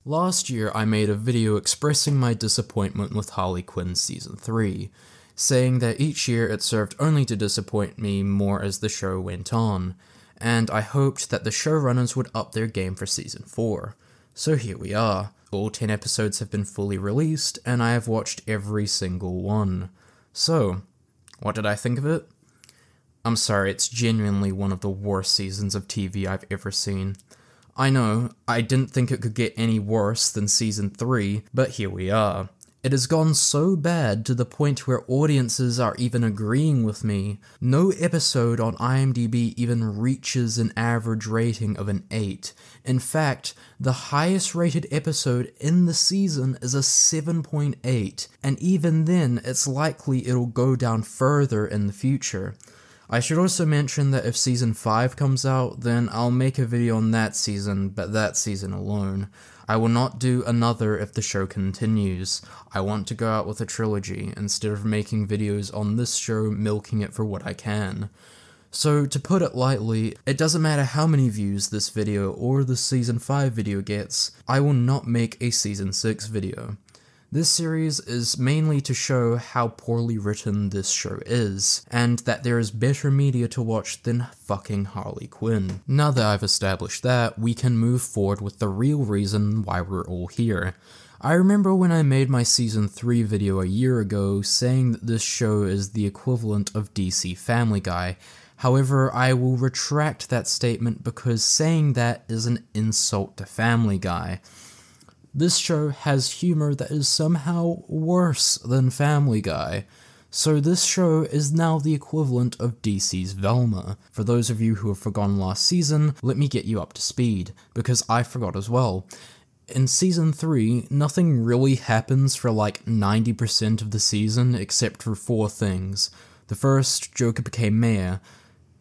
Last year, I made a video expressing my disappointment with Harley Quinn Season 3, saying that each year it served only to disappoint me more as the show went on, and I hoped that the showrunners would up their game for Season 4. So here we are. All 10 episodes have been fully released, and I have watched every single one. So, what did I think of it? I'm sorry, it's genuinely one of the worst seasons of TV I've ever seen. I know, I didn't think it could get any worse than Season 3, but here we are. It has gone so bad to the point where audiences are even agreeing with me. No episode on IMDb even reaches an average rating of an 8. In fact, the highest rated episode in the season is a 7.8, and even then it's likely it'll go down further in the future. I should also mention that if Season 5 comes out, then I'll make a video on that season, but that season alone. I will not do another if the show continues. I want to go out with a trilogy, instead of making videos on this show milking it for what I can. So, to put it lightly, it doesn't matter how many views this video or the Season 5 video gets, I will not make a Season 6 video. This series is mainly to show how poorly written this show is, and that there is better media to watch than fucking Harley Quinn. Now that I've established that, we can move forward with the real reason why we're all here. I remember when I made my Season 3 video a year ago saying that this show is the equivalent of DC Family Guy. However, I will retract that statement because saying that is an insult to Family Guy. This show has humor that is somehow worse than Family Guy. So this show is now the equivalent of DC's Velma. For those of you who have forgotten last season, let me get you up to speed, because I forgot as well. In Season 3, nothing really happens for like 90% of the season except for 4 things. The first, Joker became mayor.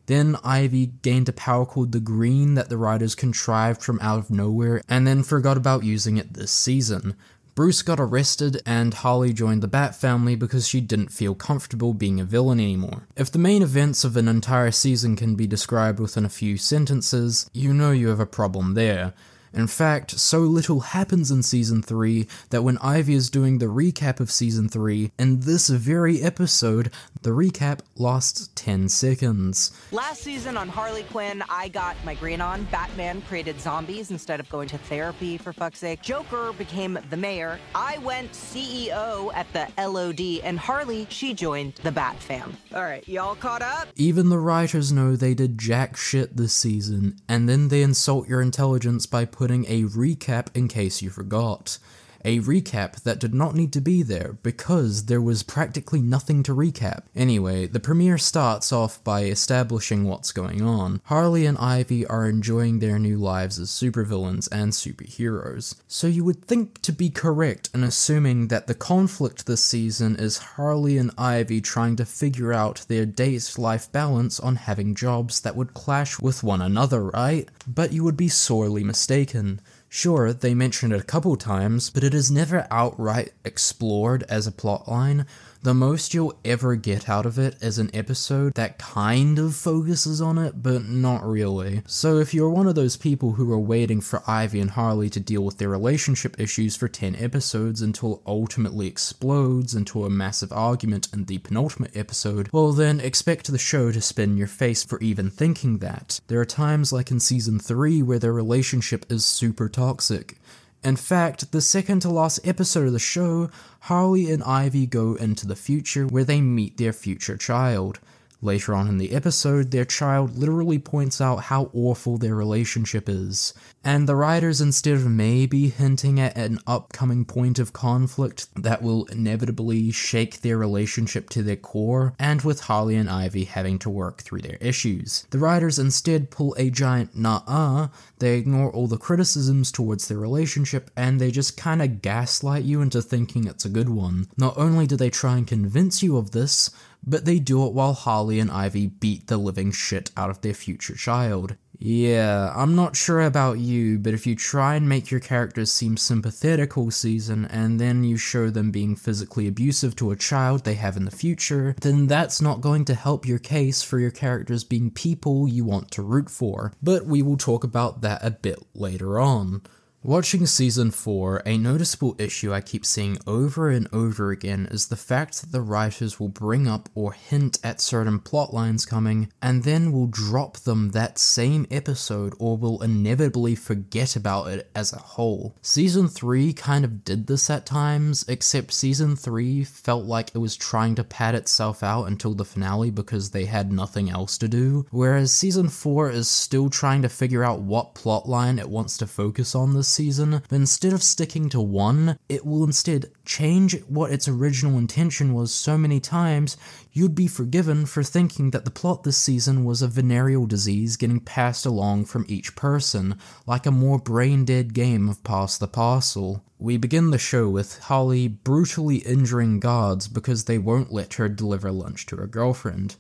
Then Ivy gained a power called the Green that the writers contrived from out of nowhere, and then forgot about using it this season. Bruce got arrested, and Harley joined the Bat family because she didn't feel comfortable being a villain anymore. If the main events of an entire season can be described within a few sentences, you know you have a problem there. In fact, so little happens in Season 3 that when Ivy is doing the recap of Season 3, in this very episode, the recap lasts 10 seconds. Last season on Harley Quinn, I got my green on. Batman created zombies instead of going to therapy, for fuck's sake. Joker became the mayor. I went CEO at the LOD, and Harley, she joined the Bat fam. Alright, y'all caught up? Even the writers know they did jack shit this season, and then they insult your intelligence by putting a recap in case you forgot. A recap that did not need to be there, because there was practically nothing to recap. Anyway, the premiere starts off by establishing what's going on. Harley and Ivy are enjoying their new lives as supervillains and superheroes. So you would think to be correct in assuming that the conflict this season is Harley and Ivy trying to figure out their date-life balance on having jobs that would clash with one another, right? But you would be sorely mistaken. Sure, they mention it a couple times, but it is never outright explored as a plotline. The most you'll ever get out of it is an episode that kind of focuses on it, but not really. So if you're one of those people who are waiting for Ivy and Harley to deal with their relationship issues for 10 episodes until it ultimately explodes into a massive argument in the penultimate episode, well then expect the show to spin your face for even thinking that. There are times like in Season 3 where their relationship is super toxic. In fact, the second to last episode of the show, Harley and Ivy go into the future where they meet their future child. Later on in the episode, their child literally points out how awful their relationship is. And the writers, instead of maybe hinting at an upcoming point of conflict that will inevitably shake their relationship to their core, and with Harley and Ivy having to work through their issues, the writers instead pull a giant nah-uh. They ignore all the criticisms towards their relationship, and they just kinda gaslight you into thinking it's a good one. Not only do they try and convince you of this, but they do it while Harley and Ivy beat the living shit out of their future child. Yeah, I'm not sure about you, but if you try and make your characters seem sympathetic all season, and then you show them being physically abusive to a child they have in the future, then that's not going to help your case for your characters being people you want to root for. But we will talk about that a bit later on. Watching season 4, a noticeable issue I keep seeing over and over again is the fact that the writers will bring up or hint at certain plot lines coming, and then will drop them that same episode or will inevitably forget about it as a whole. Season 3 kind of did this at times, except season 3 felt like it was trying to pad itself out until the finale because they had nothing else to do, whereas season 4 is still trying to figure out what plotline it wants to focus on this season, but instead of sticking to one, it will instead change what its original intention was so many times, you'd be forgiven for thinking that the plot this season was a venereal disease getting passed along from each person, like a more brain-dead game of pass the parcel. We begin the show with Harley brutally injuring guards because they won't let her deliver lunch to her girlfriend.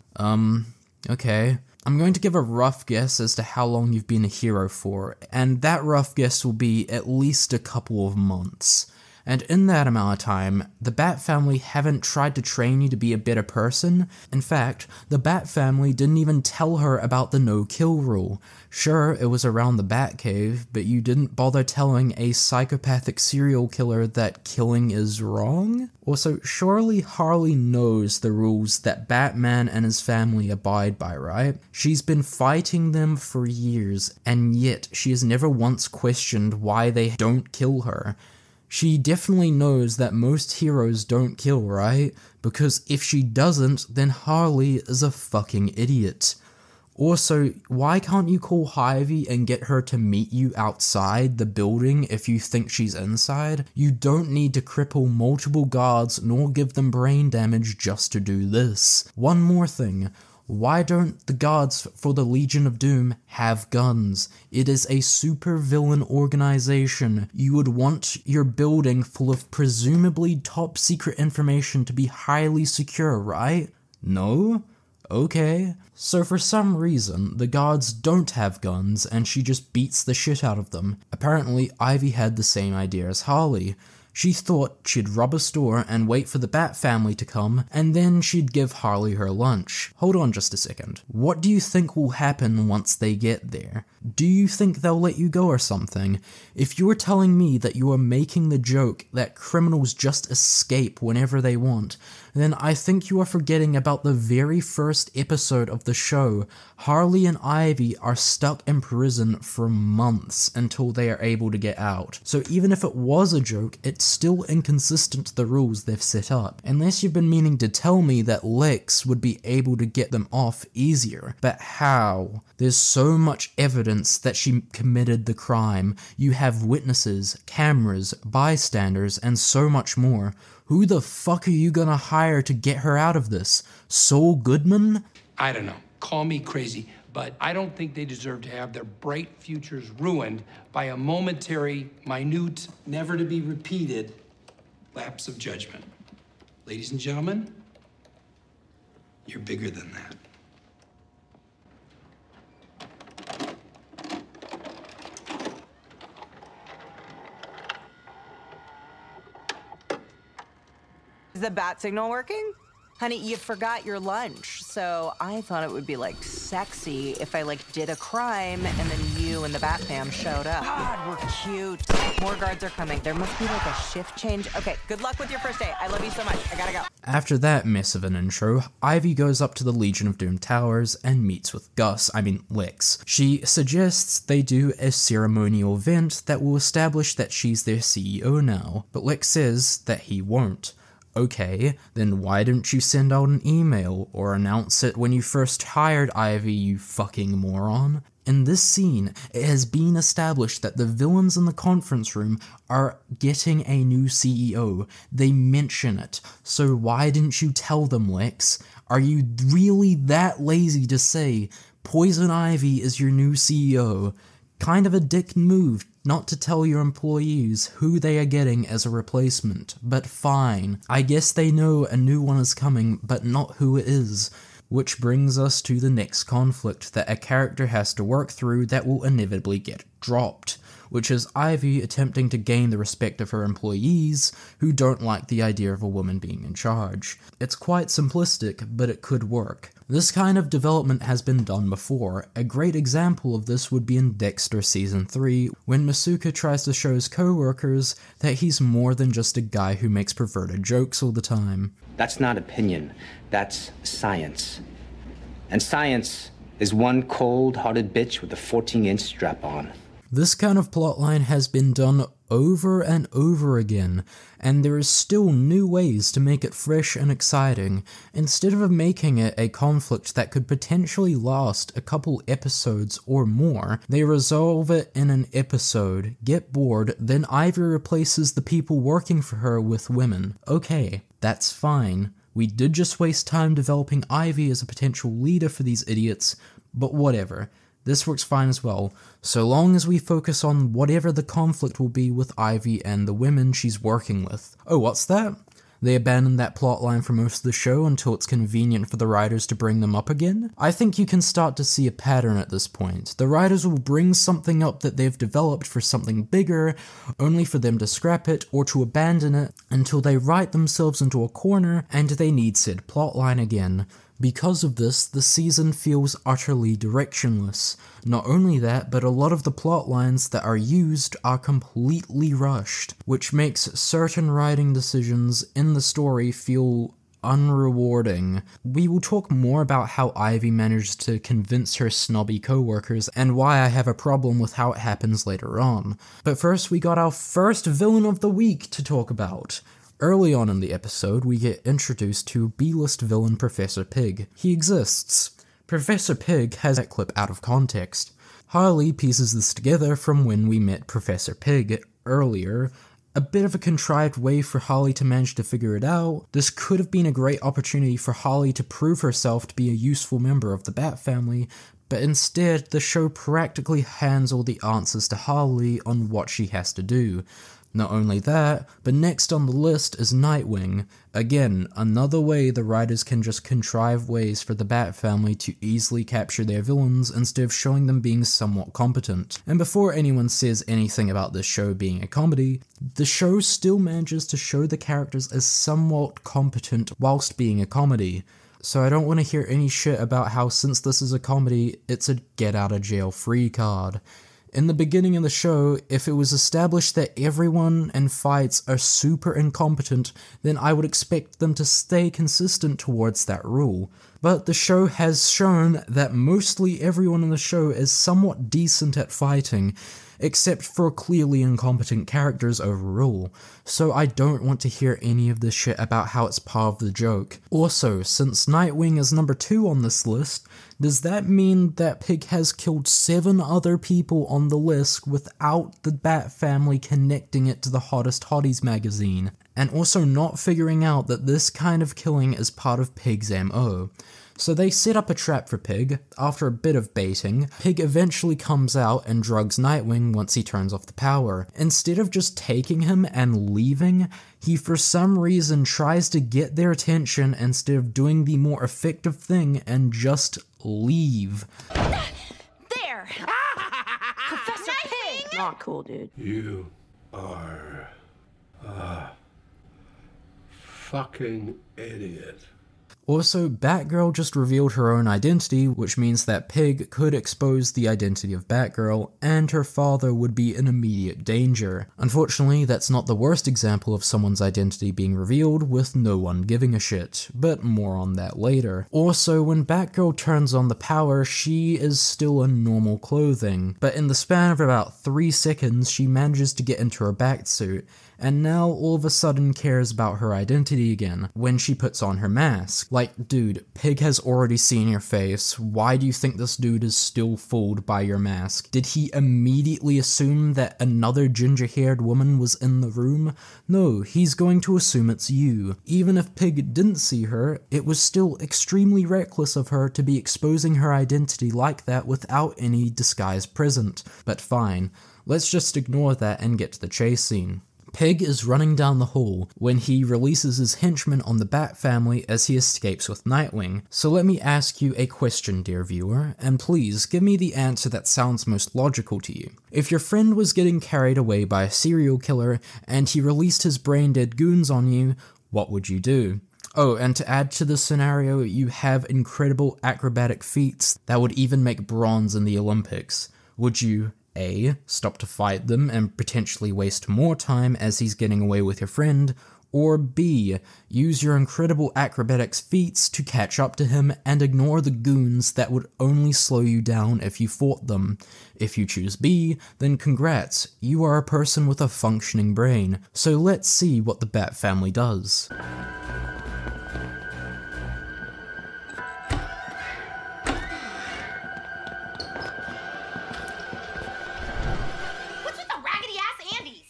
Okay. I'm going to give a rough guess as to how long you've been a hero for, and that rough guess will be at least a couple of months. And in that amount of time, the Bat family haven't tried to train you to be a better person. In fact, the Bat family didn't even tell her about the no-kill rule. Sure, it was around the Batcave, but you didn't bother telling a psychopathic serial killer that killing is wrong? Also, surely Harley knows the rules that Batman and his family abide by, right? She's been fighting them for years, and yet she has never once questioned why they don't kill her. She definitely knows that most heroes don't kill, right? Because if she doesn't, then Harley is a fucking idiot. Also, why can't you call Harlivy and get her to meet you outside the building if you think she's inside? You don't need to cripple multiple guards nor give them brain damage just to do this. One more thing. Why don't the guards for the Legion of Doom have guns? It is a supervillain organization. You would want your building full of presumably top secret information to be highly secure, right? No? Okay. So for some reason, the guards don't have guns and she just beats the shit out of them. Apparently, Ivy had the same idea as Harley. She thought she'd rob a store and wait for the Bat family to come, and then she'd give Harley her lunch. Hold on just a second. What do you think will happen once they get there? Do you think they'll let you go or something? If you were telling me that you are making the joke that criminals just escape whenever they want, then I think you are forgetting about the very first episode of the show. Harley and Ivy are stuck in prison for months until they are able to get out. So even if it was a joke, it's still inconsistent to the rules they've set up. Unless you've been meaning to tell me that Lex would be able to get them off easier. But how? There's so much evidence that she committed the crime. You have witnesses, cameras, bystanders, and so much more. Who the fuck are you gonna hire to get her out of this? Saul Goodman? I don't know. Call me crazy, but I don't think they deserve to have their bright futures ruined by a momentary, minute, never to be repeated lapse of judgment. Ladies and gentlemen, you're bigger than that. Is the bat signal working? Honey, you forgot your lunch, so I thought it would be, like, sexy if I, like, did a crime and then you and the Bat fam showed up. God, we're cute. More guards are coming. There must be, like, a shift change. Okay, good luck with your first day. I love you so much. I gotta go. After that mess of an intro, Ivy goes up to the Legion of Doom towers and meets with Lex. She suggests they do a ceremonial event that will establish that she's their CEO now, but Lex says that he won't. Okay, then why didn't you send out an email or announce it when you first hired Ivy, you fucking moron? In this scene, it has been established that the villains in the conference room are getting a new CEO. They mention it. So why didn't you tell them, Lex? Are you really that lazy to say, Poison Ivy is your new CEO? Kind of a dick move not to tell your employees who they are getting as a replacement, but fine. I guess they know a new one is coming, but not who it is. Which brings us to the next conflict that a character has to work through that will inevitably get dropped. which is Ivy attempting to gain the respect of her employees who don't like the idea of a woman being in charge. It's quite simplistic, but it could work. This kind of development has been done before. A great example of this would be in Dexter Season 3, when Masuka tries to show his co-workers that he's more than just a guy who makes perverted jokes all the time. That's not opinion, that's science. And science is one cold-hearted bitch with a 14-inch strap-on. This kind of plotline has been done over and over again, and there is still new ways to make it fresh and exciting. Instead of making it a conflict that could potentially last a couple episodes or more, they resolve it in an episode, get bored, then Ivy replaces the people working for her with women. Okay, that's fine. We did just waste time developing Ivy as a potential leader for these idiots, but whatever. This works fine as well, so long as we focus on whatever the conflict will be with Ivy and the women she's working with. Oh, what's that? They abandoned that plotline for most of the show until it's convenient for the writers to bring them up again? I think you can start to see a pattern at this point. The writers will bring something up that they've developed for something bigger, only for them to scrap it or to abandon it until they write themselves into a corner and they need said plotline again. Because of this, the season feels utterly directionless. Not only that, but a lot of the plot lines that are used are completely rushed, which makes certain writing decisions in the story feel unrewarding. We will talk more about how Ivy managed to convince her snobby co-workers and why I have a problem with how it happens later on. But first, we got our first villain of the week to talk about. Early on in the episode, we get introduced to B-list villain Professor Pig. He exists. Professor Pig has that clip out of context. Harley pieces this together from when we met Professor Pig earlier. A bit of a contrived way for Harley to manage to figure it out. This could have been a great opportunity for Harley to prove herself to be a useful member of the Bat family, but instead the show practically hands all the answers to Harley on what she has to do. Not only that, but next on the list is Nightwing. Again, another way the writers can just contrive ways for the Bat family to easily capture their villains instead of showing them being somewhat competent. And before anyone says anything about this show being a comedy, the show still manages to show the characters as somewhat competent whilst being a comedy. So I don't want to hear any shit about how since this is a comedy, it's a get out of jail free card. In the beginning of the show, if it was established that everyone and fights are super incompetent, then I would expect them to stay consistent towards that rule. But the show has shown that mostly everyone in the show is somewhat decent at fighting, except for clearly incompetent characters overall, so I don't want to hear any of this shit about how it's part of the joke. Also, since Nightwing is number 2 on this list, does that mean that Pig has killed 7 other people on the list without the Bat family connecting it to the Hottest Hotties magazine, and also not figuring out that this kind of killing is part of Pig's MO? So they set up a trap for Pig. After a bit of baiting, Pig eventually comes out and drugs Nightwing once he turns off the power. Instead of just taking him and leaving, he for some reason tries to get their attention instead of doing the more effective thing and just leave. There! Professor Pig! Not cool, dude. You are a fucking idiot. Also, Batgirl just revealed her own identity, which means that Pig could expose the identity of Batgirl, and her father would be in immediate danger. Unfortunately, that's not the worst example of someone's identity being revealed with no one giving a shit, but more on that later. Also, when Batgirl turns on the power, she is still in normal clothing, but in the span of about 3 seconds, she manages to get into her Batsuit, and now all of a sudden cares about her identity again, when she puts on her mask. Like, dude, Pig has already seen your face, why do you think this dude is still fooled by your mask? Did he immediately assume that another ginger-haired woman was in the room? No, he's going to assume it's you. Even if Pig didn't see her, it was still extremely reckless of her to be exposing her identity like that without any disguise present. But fine, let's just ignore that and get to the chase scene. Pig is running down the hall when he releases his henchman on the Bat family as he escapes with Nightwing. So let me ask you a question, dear viewer, and please give me the answer that sounds most logical to you. If your friend was getting carried away by a serial killer and he released his brain-dead goons on you, what would you do? Oh, and to add to this scenario, you have incredible acrobatic feats that would even make bronze in the Olympics. Would you A, stop to fight them and potentially waste more time as he's getting away with your friend, or B, use your incredible acrobatics feats to catch up to him and ignore the goons that would only slow you down if you fought them? If you choose B, then congrats, you are a person with a functioning brain. So let's see what the Bat family does.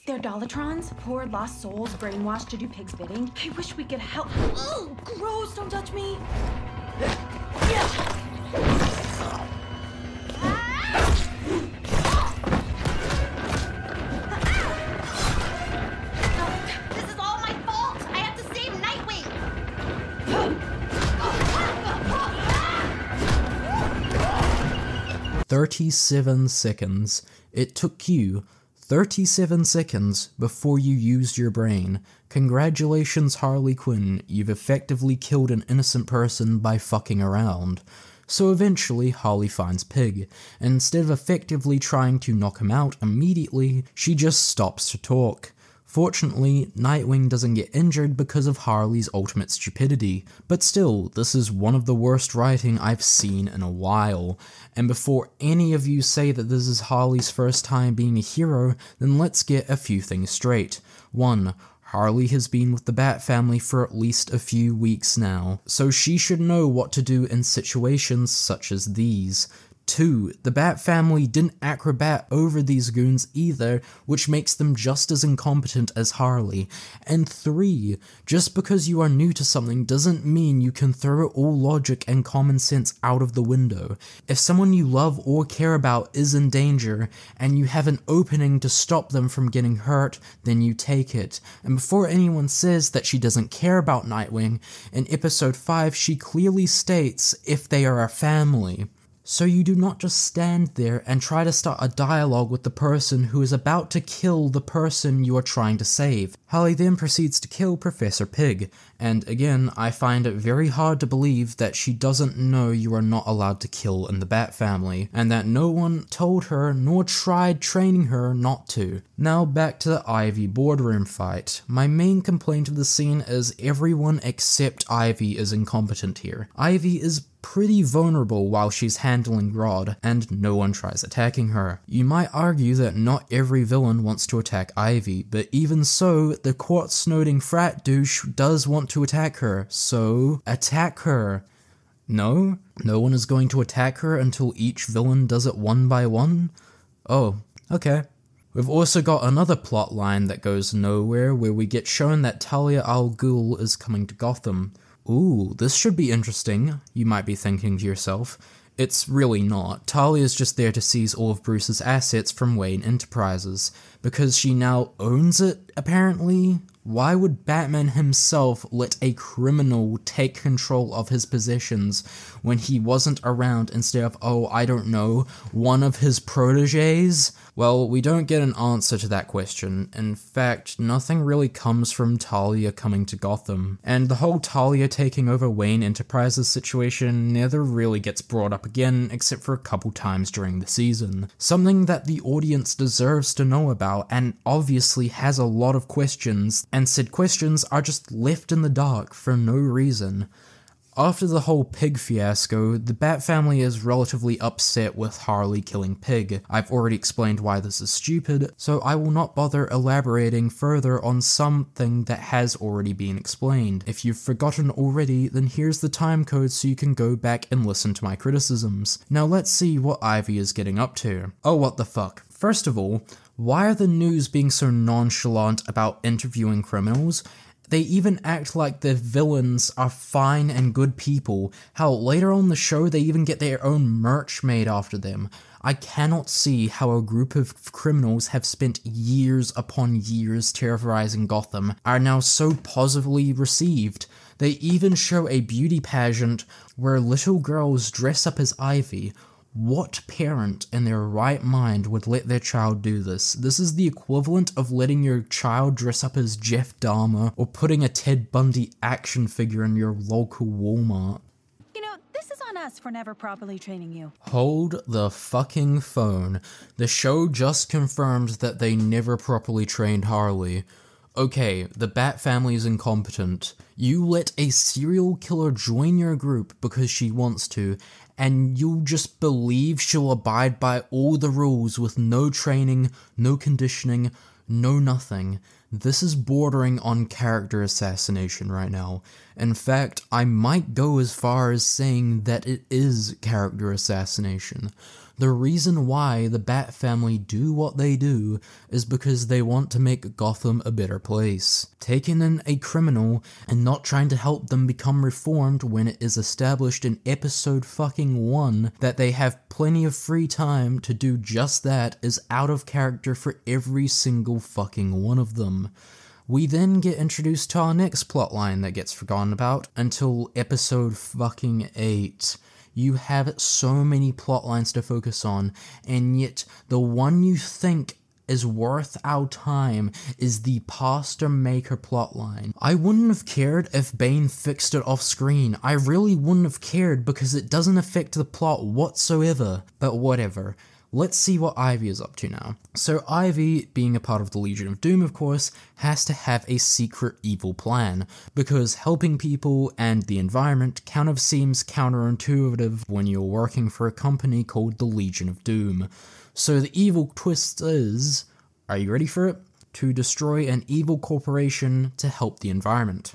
They're Dollotrons, poor lost souls brainwashed to do Pig's bidding. I wish we could help. Oh, gross, don't touch me. This is all my fault. I have to save Nightwing. 37 seconds. It took you 37 seconds before you used your brain. Congratulations, Harley Quinn, you've effectively killed an innocent person by fucking around. So eventually, Harley finds Pig, and instead of effectively trying to knock him out immediately, she just stops to talk. Fortunately, Nightwing doesn't get injured because of Harley's ultimate stupidity, but still, this is one of the worst writing I've seen in a while. And before any of you say that this is Harley's first time being a hero, then let's get a few things straight. 1. Harley has been with the Bat family for at least a few weeks now, so she should know what to do in situations such as these. 2. The Bat family didn't acrobat over these goons either, which makes them just as incompetent as Harley. And 3. Just because you are new to something doesn't mean you can throw all logic and common sense out of the window. If someone you love or care about is in danger, and you have an opening to stop them from getting hurt, then you take it. And before anyone says that she doesn't care about Nightwing, in episode 5 she clearly states if they are a family. So you do not just stand there and try to start a dialogue with the person who is about to kill the person you are trying to save. Harley then proceeds to kill Professor Pig, and again, I find it very hard to believe that she doesn't know you are not allowed to kill in the Bat family, and that no one told her nor tried training her not to. Now back to the Ivy boardroom fight. My main complaint of the scene is everyone except Ivy is incompetent here. Ivy is pretty vulnerable while she's handling Rod, and no one tries attacking her. You might argue that not every villain wants to attack Ivy, but even so, the quartz-snorting frat douche does want to attack her, so attack her. No? No one is going to attack her until each villain does it one by one? Oh, okay. We've also got another plot line that goes nowhere where we get shown that Talia al Ghul is coming to Gotham. Ooh, this should be interesting, you might be thinking to yourself. It's really not. Talia is just there to seize all of Bruce's assets from Wayne Enterprises, because she now owns it, apparently? Why would Batman himself let a criminal take control of his possessions when he wasn't around instead of, oh, I don't know, one of his proteges? Well, we don't get an answer to that question. In fact, nothing really comes from Talia coming to Gotham. And the whole Talia taking over Wayne Enterprises situation never really gets brought up again, except for a couple times during the season. Something that the audience deserves to know about, and obviously has a lot of questions, and said questions are just left in the dark for no reason. After the whole Pig fiasco, the Bat family is relatively upset with Harley killing Pig. I've already explained why this is stupid, so I will not bother elaborating further on something that has already been explained. If you've forgotten already, then here's the time code so you can go back and listen to my criticisms. Now let's see what Ivy is getting up to. Oh, what the fuck. First of all, why are the news being so nonchalant about interviewing criminals? They even act like the villains are fine and good people. Hell, later on in the show, they even get their own merch made after them. I cannot see how a group of criminals have spent years upon years terrorizing Gotham are now so positively received. They even show a beauty pageant where little girls dress up as Ivy. What parent in their right mind would let their child do this? This is the equivalent of letting your child dress up as Jeff Dahmer or putting a Ted Bundy action figure in your local Walmart. You know, this is on us for never properly training you. Hold the fucking phone. The show just confirmed that they never properly trained Harley. Okay, the Bat family is incompetent. You let a serial killer join your group because she wants to, and you'll just believe she'll abide by all the rules with no training, no conditioning, no nothing. This is bordering on character assassination right now. In fact, I might go as far as saying that it is character assassination. The reason why the Bat family do what they do is because they want to make Gotham a better place. Taking in a criminal and not trying to help them become reformed when it is established in episode fucking 1 that they have plenty of free time to do just that is out of character for every single fucking one of them. We then get introduced to our next plotline that gets forgotten about until episode fucking 8. You have so many plot lines to focus on, and yet the one you think is worth our time is the Pastor Maker plotline. I wouldn't have cared if Bane fixed it off screen. I really wouldn't have cared because it doesn't affect the plot whatsoever. But whatever. Let's see what Ivy is up to now. So Ivy, being a part of the Legion of Doom of course, has to have a secret evil plan, because helping people and the environment kind of seems counterintuitive when you're working for a company called the Legion of Doom. So the evil twist is, are you ready for it? To destroy an evil corporation to help the environment.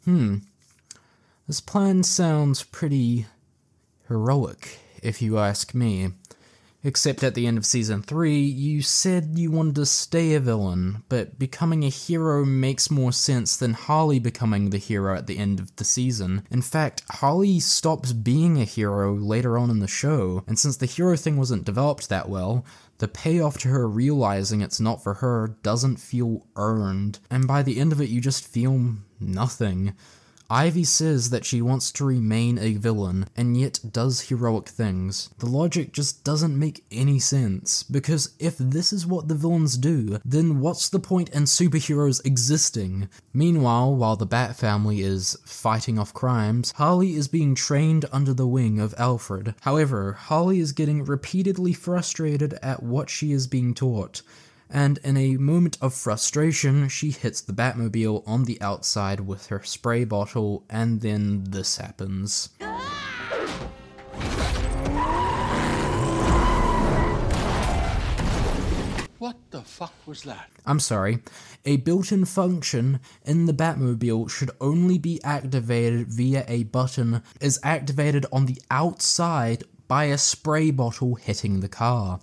This plan sounds pretty heroic, if you ask me. Except at the end of Season 3, you said you wanted to stay a villain, but becoming a hero makes more sense than Harley becoming the hero at the end of the season. In fact, Harley stops being a hero later on in the show, and since the hero thing wasn't developed that well, the payoff to her realizing it's not for her doesn't feel earned, and by the end of it you just feel nothing. Ivy says that she wants to remain a villain, and yet does heroic things. The logic just doesn't make any sense, because if this is what the villains do, then what's the point in superheroes existing? Meanwhile, while the Bat family is fighting off crimes, Harley is being trained under the wing of Alfred. However, Harley is getting repeatedly frustrated at what she is being taught, and in a moment of frustration, she hits the Batmobile on the outside with her spray bottle, and then this happens. What the fuck was that? I'm sorry. A built-in function in the Batmobile should only be activated via a button is activated on the outside by a spray bottle hitting the car.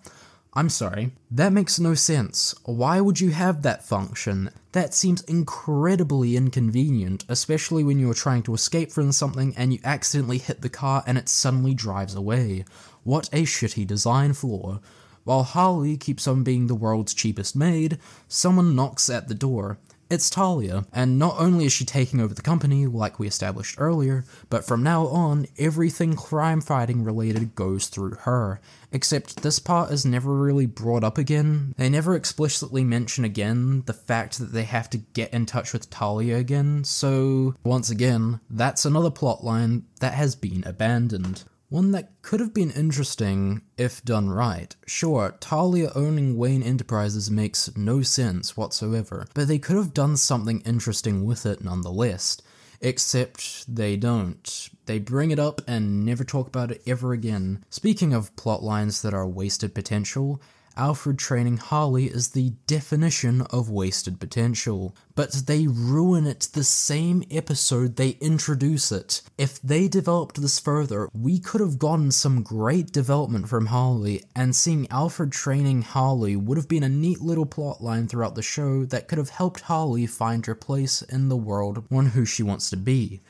I'm sorry, that makes no sense. Why would you have that function? That seems incredibly inconvenient, especially when you're trying to escape from something and you accidentally hit the car and it suddenly drives away. What a shitty design flaw. While Harley keeps on being the world's cheapest maid, someone knocks at the door. It's Talia, and not only is she taking over the company, like we established earlier, but from now on, everything crime-fighting related goes through her. Except this part is never really brought up again. They never explicitly mention again the fact that they have to get in touch with Talia again, so once again, that's another plotline that has been abandoned. One that could have been interesting if done right. Sure, Talia owning Wayne Enterprises makes no sense whatsoever, but they could have done something interesting with it nonetheless. Except they don't. They bring it up and never talk about it ever again. Speaking of plotlines that are wasted potential, Alfred training Harley is the definition of wasted potential. But they ruin it the same episode they introduce it. If they developed this further, we could have gotten some great development from Harley, and seeing Alfred training Harley would have been a neat little plotline throughout the show that could have helped Harley find her place in the world on who she wants to be.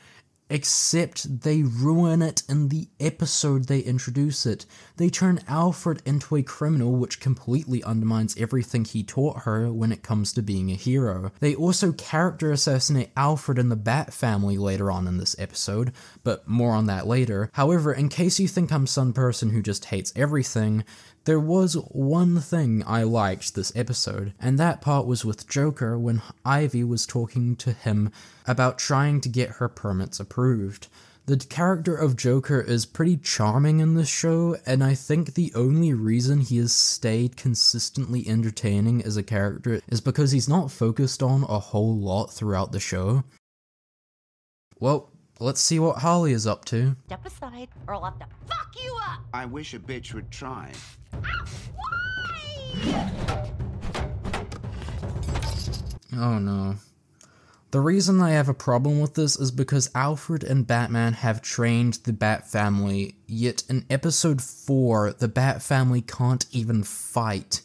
Except they ruin it in the episode they introduce it. They turn Alfred into a criminal, which completely undermines everything he taught her when it comes to being a hero. They also character assassinate Alfred and the Bat family later on in this episode, but more on that later. However, in case you think I'm some person who just hates everything, there was one thing I liked this episode, and that part was with Joker when Ivy was talking to him about trying to get her permits approved. The character of Joker is pretty charming in this show, and I think the only reason he has stayed consistently entertaining as a character is because he's not focused on a whole lot throughout the show. Well, let's see what Harley is up to. Step aside, or I'll have to fuck you up! I wish a bitch would try. Why? Oh no. The reason I have a problem with this is because Alfred and Batman have trained the Bat family, yet in episode 4, the Bat family can't even fight.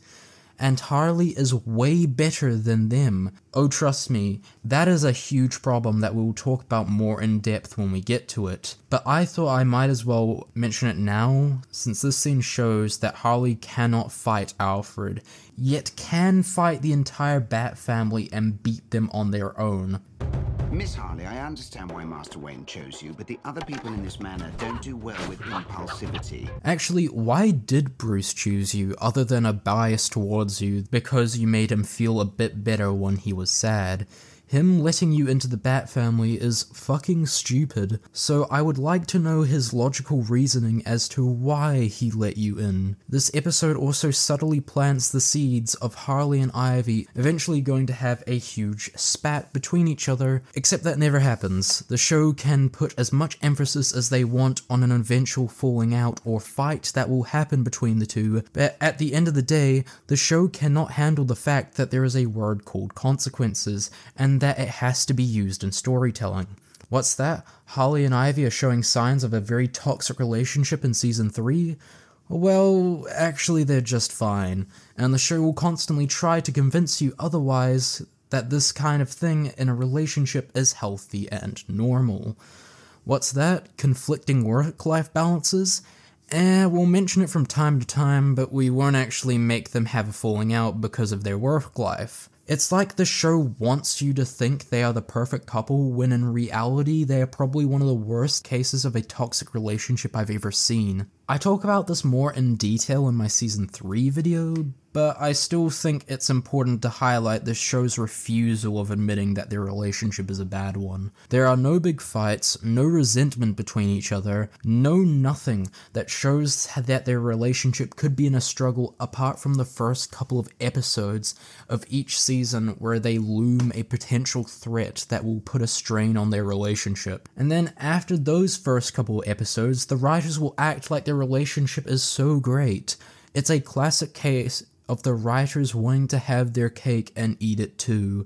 And Harley is way better than them. Oh, trust me, that is a huge problem that we'll talk about more in depth when we get to it. But I thought I might as well mention it now, since this scene shows that Harley cannot fight Alfred, yet can fight the entire Bat family and beat them on their own. Miss Harley, I understand why Master Wayne chose you, but the other people in this manor don't do well with impulsivity. Actually, why did Bruce choose you, other than a bias towards you because you made him feel a bit better when he was sad? Him letting you into the Bat family is fucking stupid, so I would like to know his logical reasoning as to why he let you in. This episode also subtly plants the seeds of Harley and Ivy eventually going to have a huge spat between each other, except that never happens. The show can put as much emphasis as they want on an eventual falling out or fight that will happen between the two, but at the end of the day, the show cannot handle the fact that there is a word called consequences, and that it has to be used in storytelling. What's that? Harley and Ivy are showing signs of a very toxic relationship in season 3? Well, actually they're just fine, and the show will constantly try to convince you otherwise that this kind of thing in a relationship is healthy and normal. What's that? Conflicting work-life balances? We'll mention it from time to time, but we won't actually make them have a falling out because of their work life. It's like the show wants you to think they are the perfect couple, when in reality they are probably one of the worst cases of a toxic relationship I've ever seen. I talk about this more in detail in my season 3 video, but I still think it's important to highlight the show's refusal of admitting that their relationship is a bad one. There are no big fights, no resentment between each other, no nothing that shows that their relationship could be in a struggle apart from the first couple of episodes of each season where they loom a potential threat that will put a strain on their relationship. And then after those first couple of episodes, the writers will act like their relationship is so great. It's a classic case of the writers wanting to have their cake and eat it too.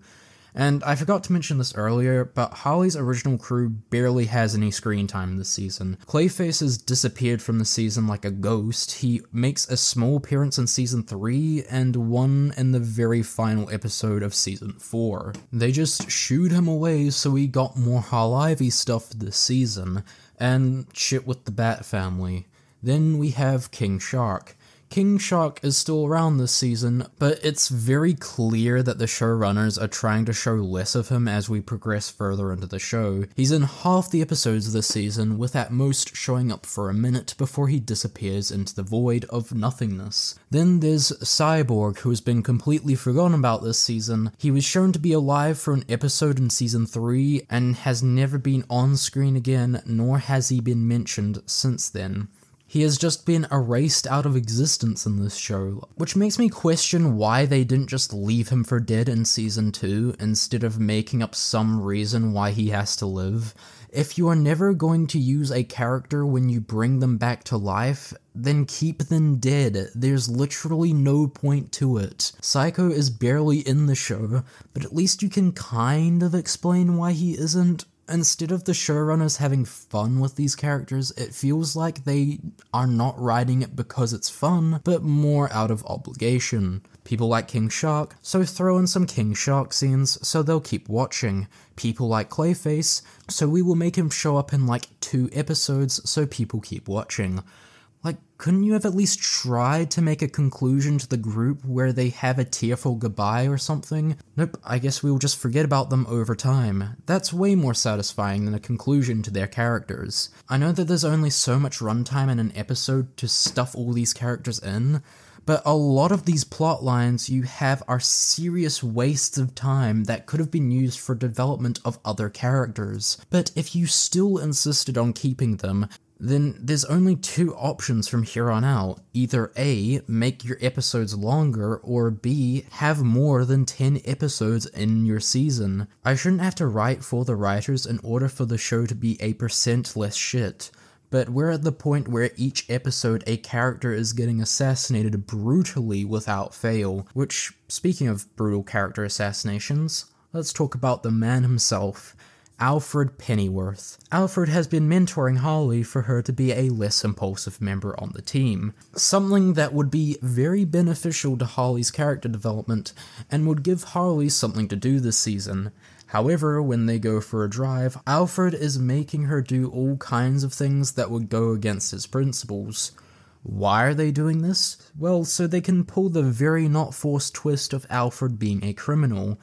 And I forgot to mention this earlier, but Harley's original crew barely has any screen time this season. Clayface has disappeared from the season like a ghost. He makes a small appearance in season 3 and one in the very final episode of season 4. They just shooed him away so we got more Harlivy stuff this season, and shit with the Bat family. Then we have King Shark. King Shark is still around this season, but it's very clear that the showrunners are trying to show less of him as we progress further into the show. He's in half the episodes this season, with at most showing up for a minute before he disappears into the void of nothingness. Then there's Cyborg, who has been completely forgotten about this season. He was shown to be alive for an episode in season 3, and has never been on screen again, nor has he been mentioned since then. He has just been erased out of existence in this show, which makes me question why they didn't just leave him for dead in season 2 instead of making up some reason why he has to live. If you are never going to use a character when you bring them back to life, then keep them dead. There's literally no point to it. Psycho is barely in the show, but at least you can kind of explain why he isn't. Instead of the showrunners having fun with these characters, it feels like they are not writing it because it's fun, but more out of obligation. People like King Shark, so throw in some King Shark scenes so they'll keep watching. People like Clayface, so we will make him show up in like 2 episodes so people keep watching. Like, couldn't you have at least tried to make a conclusion to the group where they have a tearful goodbye or something? Nope, I guess we'll just forget about them over time. That's way more satisfying than a conclusion to their characters. I know that there's only so much runtime in an episode to stuff all these characters in, but a lot of these plot lines you have are serious wastes of time that could have been used for development of other characters. But if you still insisted on keeping them, then there's only 2 options from here on out. Either A, make your episodes longer, or B, have more than 10 episodes in your season. I shouldn't have to write for the writers in order for the show to be a % less shit. But we're at the point where each episode a character is getting assassinated brutally without fail. Which, speaking of brutal character assassinations, let's talk about the man himself, Alfred Pennyworth. Alfred has been mentoring Harley for her to be a less impulsive member on the team, something that would be very beneficial to Harley's character development and would give Harley something to do this season. However, when they go for a drive, Alfred is making her do all kinds of things that would go against his principles. Why are they doing this? Well, so they can pull the very not forced twist of Alfred being a criminal.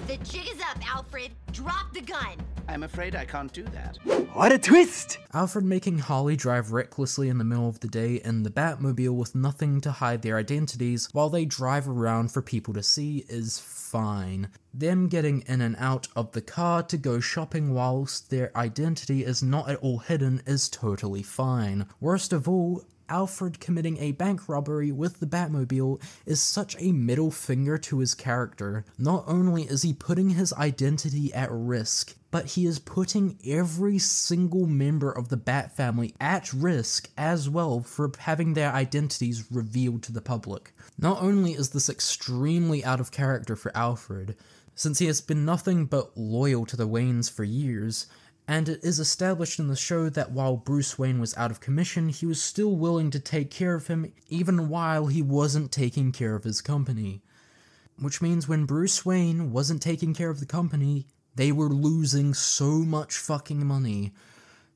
The jig is up, Alfred. Drop the gun. I'm afraid I can't do that. What a twist! Alfred making Harley drive recklessly in the middle of the day in the Batmobile with nothing to hide their identities while they drive around for people to see is fine. Them getting in and out of the car to go shopping whilst their identity is not at all hidden is totally fine. Worst of all, Alfred committing a bank robbery with the Batmobile is such a middle finger to his character. Not only is he putting his identity at risk, but he is putting every single member of the Bat family at risk as well for having their identities revealed to the public. Not only is this extremely out of character for Alfred, since he has been nothing but loyal to the Waynes for years, and it is established in the show that while Bruce Wayne was out of commission, he was still willing to take care of him even while he wasn't taking care of his company. Which means when Bruce Wayne wasn't taking care of the company, they were losing so much fucking money.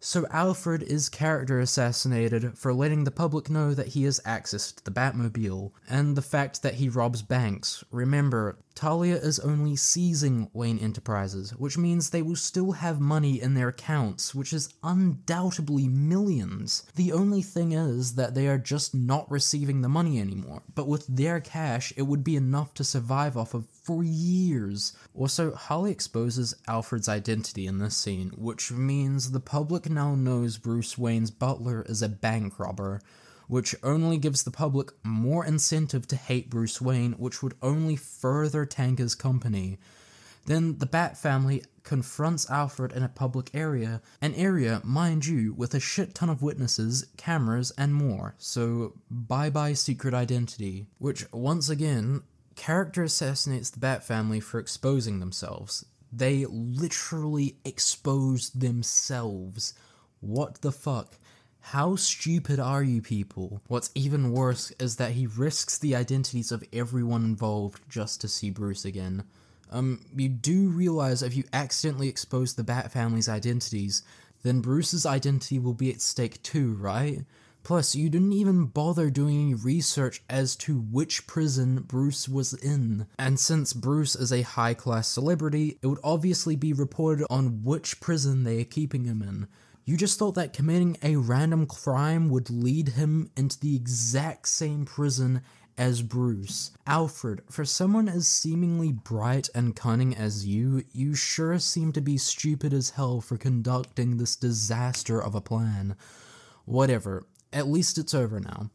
So Alfred is character assassinated for letting the public know that he has access to the Batmobile, and the fact that he robs banks. Remember, Talia is only seizing Wayne Enterprises, which means they will still have money in their accounts, which is undoubtedly millions. The only thing is that they are just not receiving the money anymore, but with their cash, it would be enough to survive off of for years. Also, Harley exposes Alfred's identity in this scene, which means the public now knows Bruce Wayne's butler is a bank robber, which only gives the public more incentive to hate Bruce Wayne, which would only further tank his company. Then the Bat family confronts Alfred in a public area, an area, mind you, with a shit ton of witnesses, cameras, and more, so bye-bye secret identity. Which, once again, character assassinates the Bat family for exposing themselves. They literally exposed themselves. What the fuck? How stupid are you people? What's even worse is that he risks the identities of everyone involved just to see Bruce again. You do realize if you accidentally expose the Bat family's identities, then Bruce's identity will be at stake too, right? Plus, you didn't even bother doing any research as to which prison Bruce was in. And since Bruce is a high-class celebrity, it would obviously be reported on which prison they are keeping him in. You just thought that committing a random crime would lead him into the exact same prison as Bruce. Alfred, for someone as seemingly bright and cunning as you sure seem to be stupid as hell for conducting this disaster of a plan. Whatever. At least it's over now.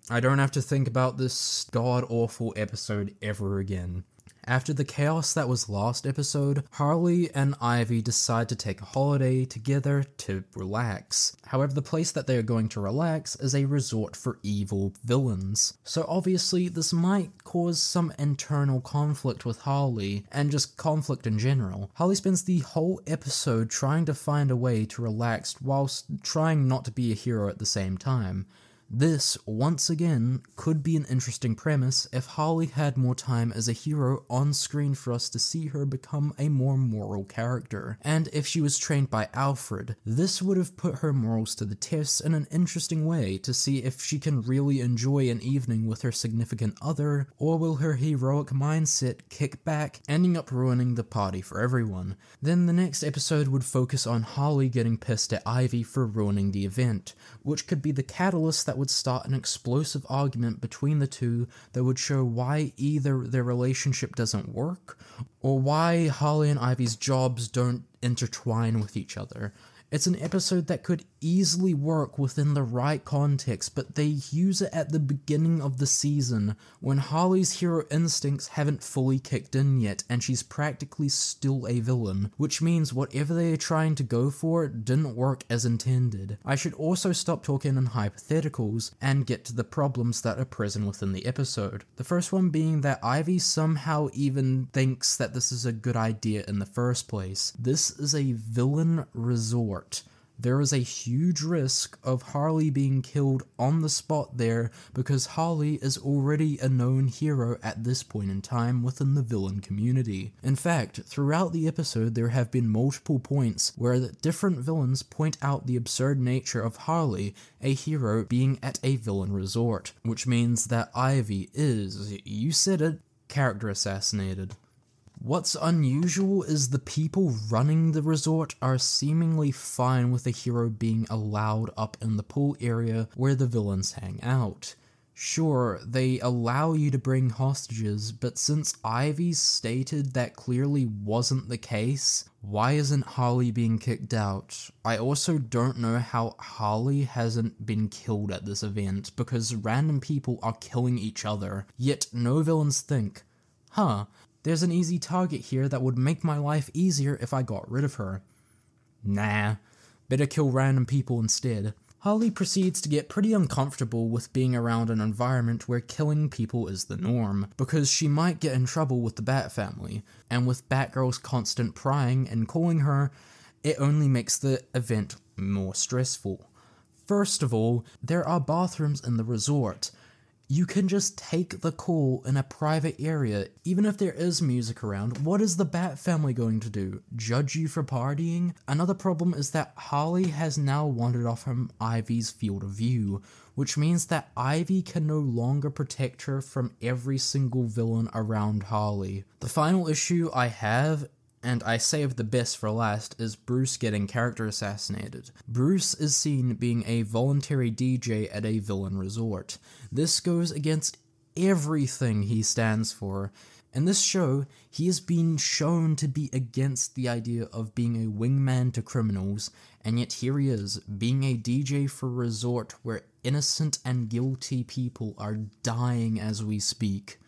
I don't have to think about this god-awful episode ever again. After the chaos that was last episode, Harley and Ivy decide to take a holiday together to relax. However, the place that they are going to relax is a resort for evil villains. So obviously this might cause some internal conflict with Harley, and just conflict in general. Harley spends the whole episode trying to find a way to relax whilst trying not to be a hero at the same time. This, once again, could be an interesting premise if Harley had more time as a hero on screen for us to see her become a more moral character. And if she was trained by Alfred, this would have put her morals to the test in an interesting way to see if she can really enjoy an evening with her significant other, or will her heroic mindset kick back, ending up ruining the party for everyone. Then the next episode would focus on Harley getting pissed at Ivy for ruining the event, which could be the catalyst that would start an explosive argument between the two that would show why either their relationship doesn't work, or why Harley and Ivy's jobs don't intertwine with each other. It's an episode that could easily work within the right context, but they use it at the beginning of the season, when Harley's hero instincts haven't fully kicked in yet, and she's practically still a villain, which means whatever they are trying to go for didn't work as intended. I should also stop talking in hypotheticals and get to the problems that are present within the episode. The first one being that Ivy somehow even thinks that this is a good idea in the first place. This is a villain resort. There is a huge risk of Harley being killed on the spot there because Harley is already a known hero at this point in time within the villain community. In fact, throughout the episode there have been multiple points where the different villains point out the absurd nature of Harley, a hero, being at a villain resort, which means that Ivy is, you said it, character assassinated. What's unusual is the people running the resort are seemingly fine with the hero being allowed up in the pool area where the villains hang out. Sure, they allow you to bring hostages, but since Ivy stated that clearly wasn't the case, why isn't Harley being kicked out? I also don't know how Harley hasn't been killed at this event, because random people are killing each other, yet no villains think, there's an easy target here that would make my life easier if I got rid of her. Nah, better kill random people instead. Harley proceeds to get pretty uncomfortable with being around an environment where killing people is the norm, because she might get in trouble with the Bat family, and with Batgirl's constant prying and calling her, it only makes the event more stressful. First of all, there are bathrooms in the resort. You can just take the call in a private area. Even if there is music around, what is the Bat family going to do? Judge you for partying? Another problem is that Harley has now wandered off from Ivy's field of view, which means that Ivy can no longer protect her from every single villain around Harley. The final issue I have, and I saved the best for last, is Bruce getting character assassinated. Bruce is seen being a voluntary DJ at a villain resort. This goes against everything he stands for. In this show, he has been shown to be against the idea of being a wingman to criminals, and yet here he is, being a DJ for a resort where innocent and guilty people are dying as we speak.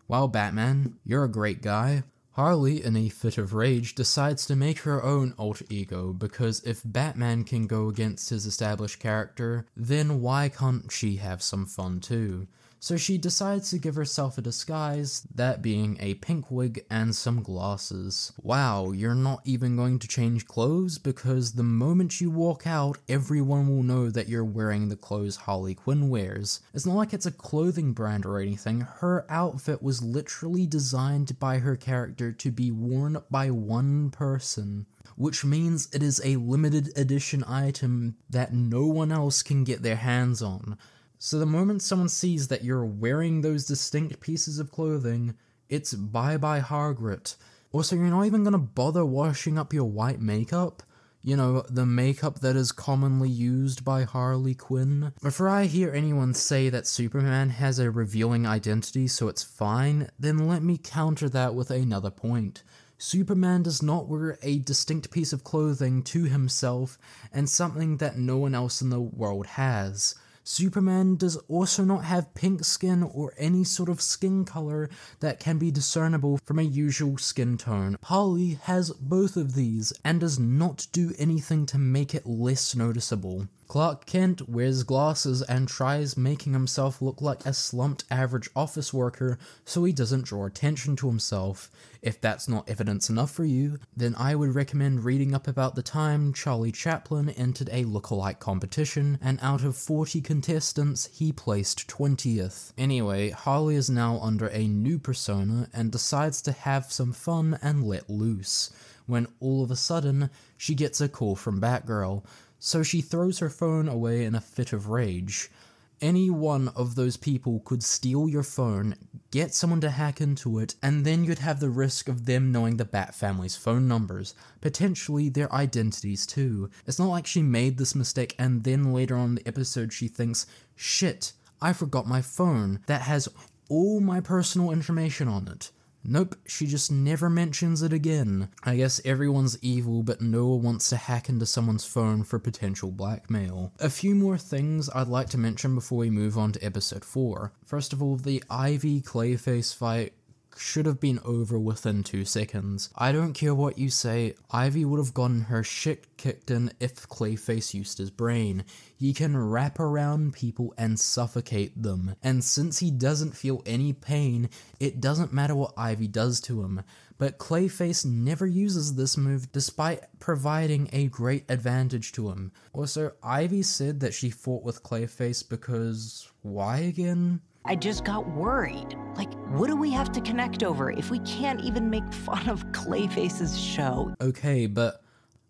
Wow, Batman, you're a great guy. Harley, in a fit of rage, decides to make her own alter ego, because if Batman can go against his established character, then why can't she have some fun too? So she decides to give herself a disguise, that being a pink wig and some glasses. Wow, you're not even going to change clothes? Because the moment you walk out, everyone will know that you're wearing the clothes Harley Quinn wears. It's not like it's a clothing brand or anything. Her outfit was literally designed by her character to be worn by one person, which means it is a limited edition item that no one else can get their hands on. So the moment someone sees that you're wearing those distinct pieces of clothing, it's bye-bye Hargret. Also, you're not even gonna bother washing up your white makeup? You know, the makeup that is commonly used by Harley Quinn? Before I hear anyone say that Superman has a revealing identity so it's fine, then let me counter that with another point. Superman does not wear a distinct piece of clothing to himself and something that no one else in the world has. Superman does also not have pink skin or any sort of skin color that can be discernible from a usual skin tone. Harley has both of these and does not do anything to make it less noticeable. Clark Kent wears glasses and tries making himself look like a slumped average office worker so he doesn't draw attention to himself. If that's not evidence enough for you, then I would recommend reading up about the time Charlie Chaplin entered a lookalike competition, and out of 40 contestants, he placed 20th. Anyway, Harley is now under a new persona and decides to have some fun and let loose, when all of a sudden, she gets a call from Batgirl, so she throws her phone away in a fit of rage. Any one of those people could steal your phone, get someone to hack into it, and then you'd have the risk of them knowing the Bat family's phone numbers, potentially their identities too. It's not like she made this mistake and then later on in the episode she thinks, shit, I forgot my phone that has all my personal information on it. Nope, she just never mentions it again. I guess everyone's evil, but no one wants to hack into someone's phone for potential blackmail. A few more things I'd like to mention before we move on to episode 4. First of all, the Ivy Clayface fight should have been over within 2 seconds. I don't care what you say, Ivy would have gotten her shit kicked in if Clayface used his brain. He can wrap around people and suffocate them, and since he doesn't feel any pain, it doesn't matter what Ivy does to him. But Clayface never uses this move despite providing a great advantage to him. Also, Ivy said that she fought with Clayface because why again? I just got worried. Like, what do we have to connect over if we can't even make fun of Clayface's show? Okay, but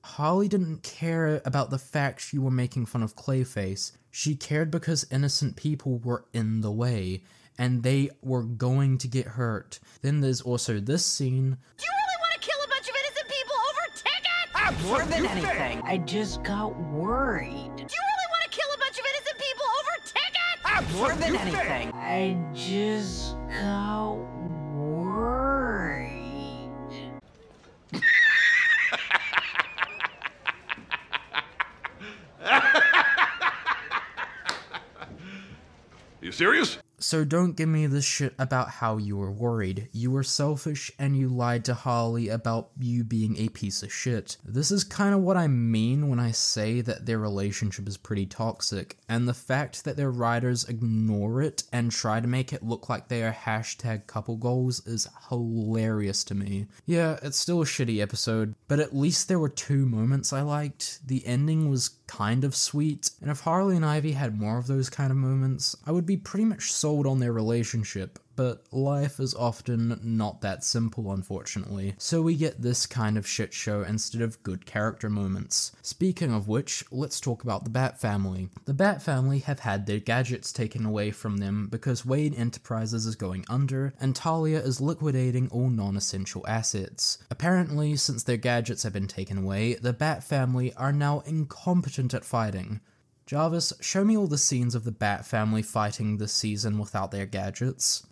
Harley didn't care about the fact you were making fun of Clayface. She cared because innocent people were in the way, and they were going to get hurt. Then there's also this scene. Do you really want to kill a bunch of innocent people over tickets? More than anything, I just got worried. Do you really want to kill a bunch of innocent people over tickets? More than anything, I just got worried. You serious? So don't give me this shit about how you were worried. You were selfish and you lied to Harley about you being a piece of shit. This is kind of what I mean when I say that their relationship is pretty toxic, and the fact that their writers ignore it and try to make it look like they are hashtag couple goals is hilarious to me. Yeah, it's still a shitty episode, but at least there were 2 moments I liked. The ending was kind of sweet, and if Harley and Ivy had more of those kind of moments, I would be pretty much sold on their relationship, but life is often not that simple, unfortunately, so we get this kind of shit show instead of good character moments. Speaking of which, let's talk about the Bat family. The Bat family have had their gadgets taken away from them because Wayne Enterprises is going under, and Talia is liquidating all non-essential assets. Apparently, since their gadgets have been taken away, the Bat family are now incompetent at fighting. Jarvis, show me all the scenes of the Bat family fighting this season without their gadgets.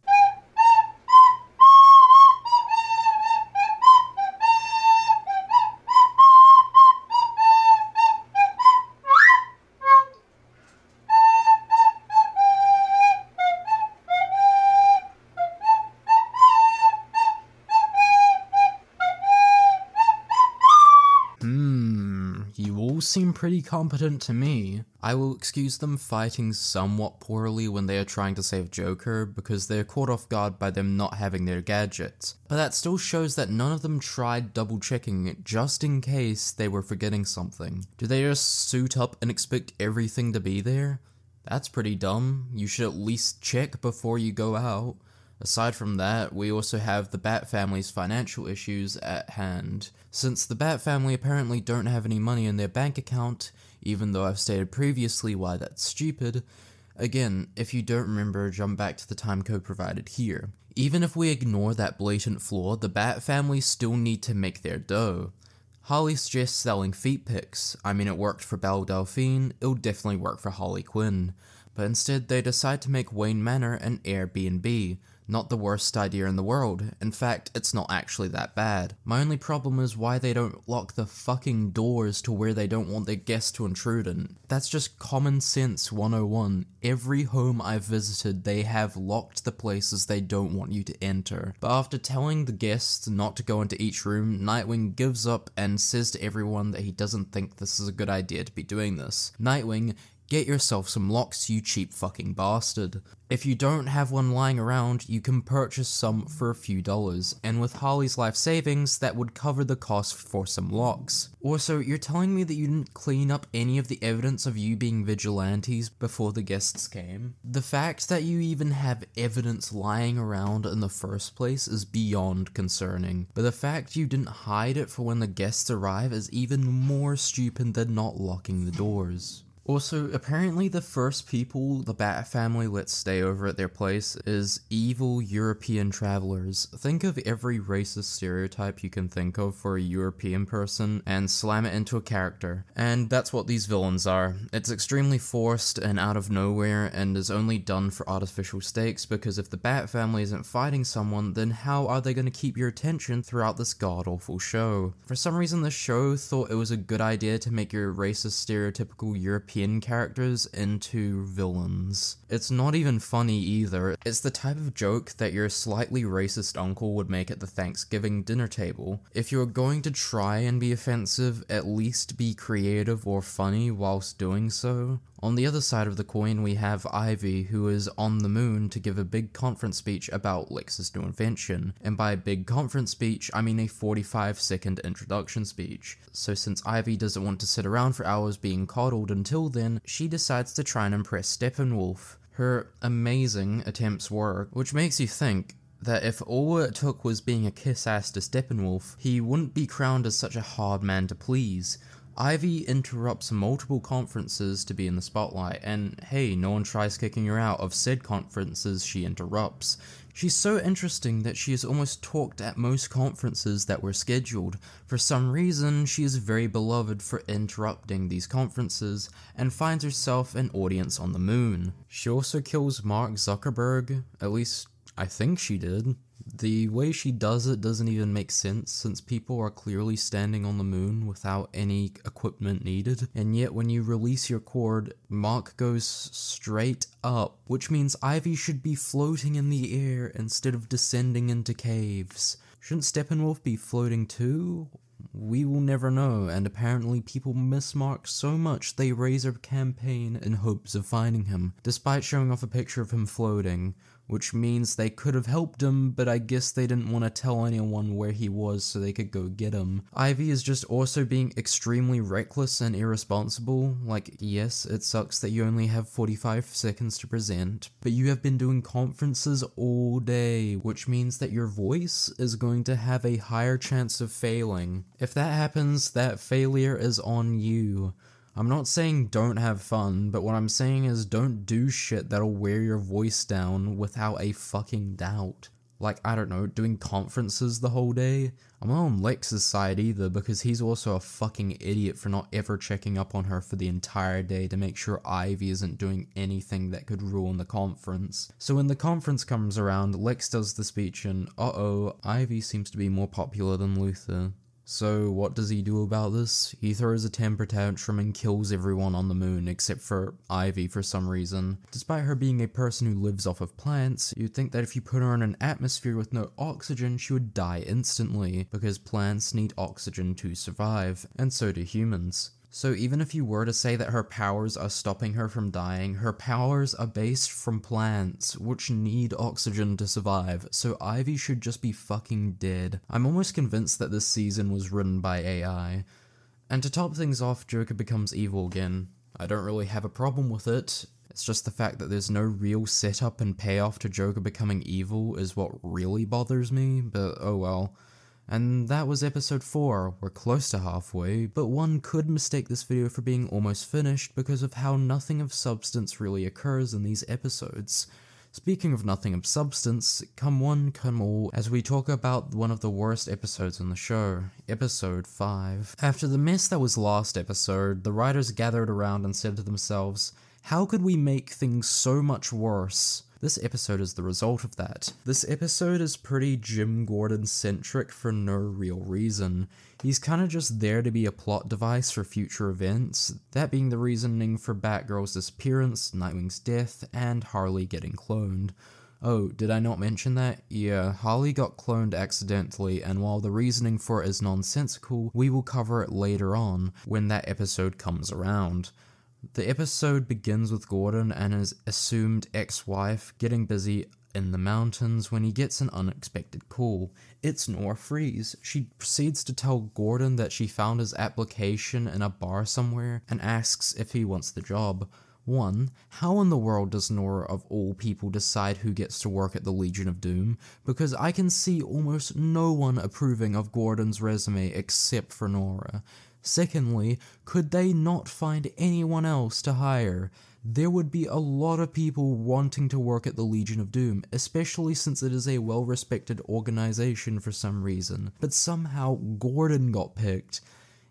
You all seem pretty competent to me. I will excuse them fighting somewhat poorly when they are trying to save Joker because they're caught off guard by them not having their gadgets. But that still shows that none of them tried double checking it just in case they were forgetting something. Do they just suit up and expect everything to be there? That's pretty dumb. You should at least check before you go out. Aside from that, we also have the Bat family's financial issues at hand. Since the Bat family apparently don't have any money in their bank account, even though I've stated previously why that's stupid, again, if you don't remember, jump back to the timecode provided here. Even if we ignore that blatant flaw, the Bat family still need to make their dough. Harley suggests selling feet pics. I mean, it worked for Belle Delphine, it'll definitely work for Harley Quinn. But instead, they decide to make Wayne Manor an Airbnb. Not the worst idea in the world. In fact, it's not actually that bad. My only problem is why they don't lock the fucking doors to where they don't want their guests to intrude in. That's just common sense 101. Every home I've visited, they have locked the places they don't want you to enter. But after telling the guests not to go into each room, Nightwing gives up and says to everyone that he doesn't think this is a good idea to be doing this. Nightwing, get yourself some locks, you cheap fucking bastard. If you don't have one lying around, you can purchase some for a few dollars, and with Harley's life savings, that would cover the cost for some locks. Also, you're telling me that you didn't clean up any of the evidence of you being vigilantes before the guests came? The fact that you even have evidence lying around in the first place is beyond concerning, but the fact you didn't hide it for when the guests arrive is even more stupid than not locking the doors. Also, apparently the first people the Bat family lets stay over at their place is evil European travelers. Think of every racist stereotype you can think of for a European person and slam it into a character. And that's what these villains are. It's extremely forced and out of nowhere and is only done for artificial stakes, because if the Bat family isn't fighting someone, then how are they going to keep your attention throughout this god-awful show? For some reason the show thought it was a good idea to make your racist stereotypical European characters into villains. It's not even funny either. It's the type of joke that your slightly racist uncle would make at the Thanksgiving dinner table. If you're going to try and be offensive, at least be creative or funny whilst doing so. On the other side of the coin, we have Ivy, who is on the moon to give a big conference speech about Lex's new invention. And by big conference speech, I mean a 45-second introduction speech. So since Ivy doesn't want to sit around for hours being coddled until then, she decides to try and impress Steppenwolf. Her amazing attempts work, which makes you think that if all it took was being a kiss-ass to Steppenwolf, he wouldn't be crowned as such a hard man to please. Ivy interrupts multiple conferences to be in the spotlight, and hey, no one tries kicking her out of said conferences she interrupts. She's so interesting that she is almost talked at most conferences that were scheduled. For some reason, she is very beloved for interrupting these conferences, and finds herself an audience on the moon. She also kills Mark Zuckerberg, at least I think she did. The way she does it doesn't even make sense, since people are clearly standing on the moon without any equipment needed, and yet when you release your cord, Mark goes straight up, which means Ivy should be floating in the air instead of descending into caves. Shouldn't Steppenwolf be floating too? We will never know, and apparently people miss Mark so much they raise a campaign in hopes of finding him, despite showing off a picture of him floating, which means they could have helped him, but I guess they didn't want to tell anyone where he was so they could go get him. Ivy is just also being extremely reckless and irresponsible. Like, yes, it sucks that you only have 45 seconds to present, but you have been doing conferences all day, which means that your voice is going to have a higher chance of failing. If that happens, that failure is on you. I'm not saying don't have fun, but what I'm saying is don't do shit that'll wear your voice down without a fucking doubt. Like, I don't know, doing conferences the whole day? I'm not on Lex's side either, because he's also a fucking idiot for not ever checking up on her for the entire day to make sure Ivy isn't doing anything that could ruin the conference. So when the conference comes around, Lex does the speech and uh-oh, Ivy seems to be more popular than Luthor. So what does he do about this? He throws a temper tantrum and kills everyone on the moon except for Ivy for some reason. Despite her being a person who lives off of plants, you'd think that if you put her in an atmosphere with no oxygen, she would die instantly, because plants need oxygen to survive, and so do humans. So even if you were to say that her powers are stopping her from dying, her powers are based from plants, which need oxygen to survive, so Ivy should just be fucking dead. I'm almost convinced that this season was written by AI. And to top things off, Joker becomes evil again. I don't really have a problem with it. It's just the fact that there's no real setup and payoff to Joker becoming evil is what really bothers me, but oh well. And that was episode 4, we're close to halfway, but one could mistake this video for being almost finished because of how nothing of substance really occurs in these episodes. Speaking of nothing of substance, come one, come all, as we talk about one of the worst episodes in the show, episode 5. After the mess that was last episode, the writers gathered around and said to themselves, how could we make things so much worse? This episode is the result of that. This episode is pretty Jim Gordon-centric for no real reason. He's kinda just there to be a plot device for future events, that being the reasoning for Batgirl's disappearance, Nightwing's death, and Harley getting cloned. Oh, did I not mention that? Yeah, Harley got cloned accidentally, and while the reasoning for it is nonsensical, we will cover it later on, when that episode comes around. The episode begins with Gordon and his assumed ex-wife getting busy in the mountains when he gets an unexpected call. It's Nora Freeze. She proceeds to tell Gordon that she found his application in a bar somewhere, and asks if he wants the job. 1. How in the world does Nora of all people decide who gets to work at the Legion of Doom? Because I can see almost no one approving of Gordon's resume except for Nora. Secondly, could they not find anyone else to hire? There would be a lot of people wanting to work at the Legion of Doom, especially since it is a well-respected organization for some reason. But somehow Gordon got picked.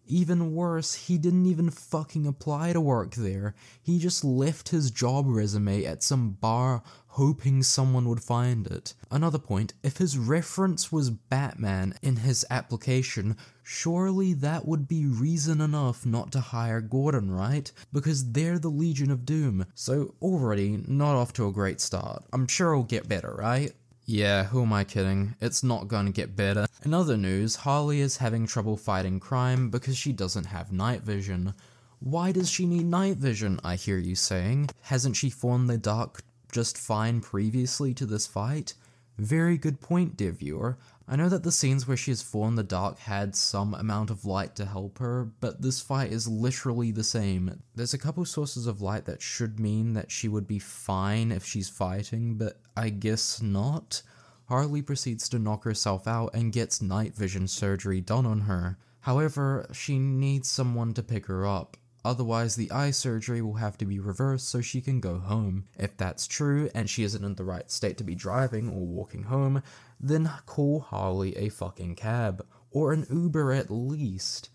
Even worse, he didn't even fucking apply to work there. He just left his job resume at some bar hoping someone would find it. Another point, if his reference was Batman in his application, surely that would be reason enough not to hire Gordon, right? Because they're the Legion of Doom. So already not off to a great start. I'm sure it'll get better, right? Yeah, who am I kidding? It's not gonna get better. In other news, Harley is having trouble fighting crime because she doesn't have night vision. Why does she need night vision, I hear you saying? Hasn't she fought in the dark just fine previously to this fight? Very good point, dear viewer. I know that the scenes where she has fallen in the dark had some amount of light to help her, but this fight is literally the same. There's a couple sources of light that should mean that she would be fine if she's fighting, but I guess not. Harley proceeds to knock herself out and gets night vision surgery done on her. However, she needs someone to pick her up. Otherwise, the eye surgery will have to be reversed so she can go home. If that's true, and she isn't in the right state to be driving or walking home, then call Harley a fucking cab, or an Uber at least.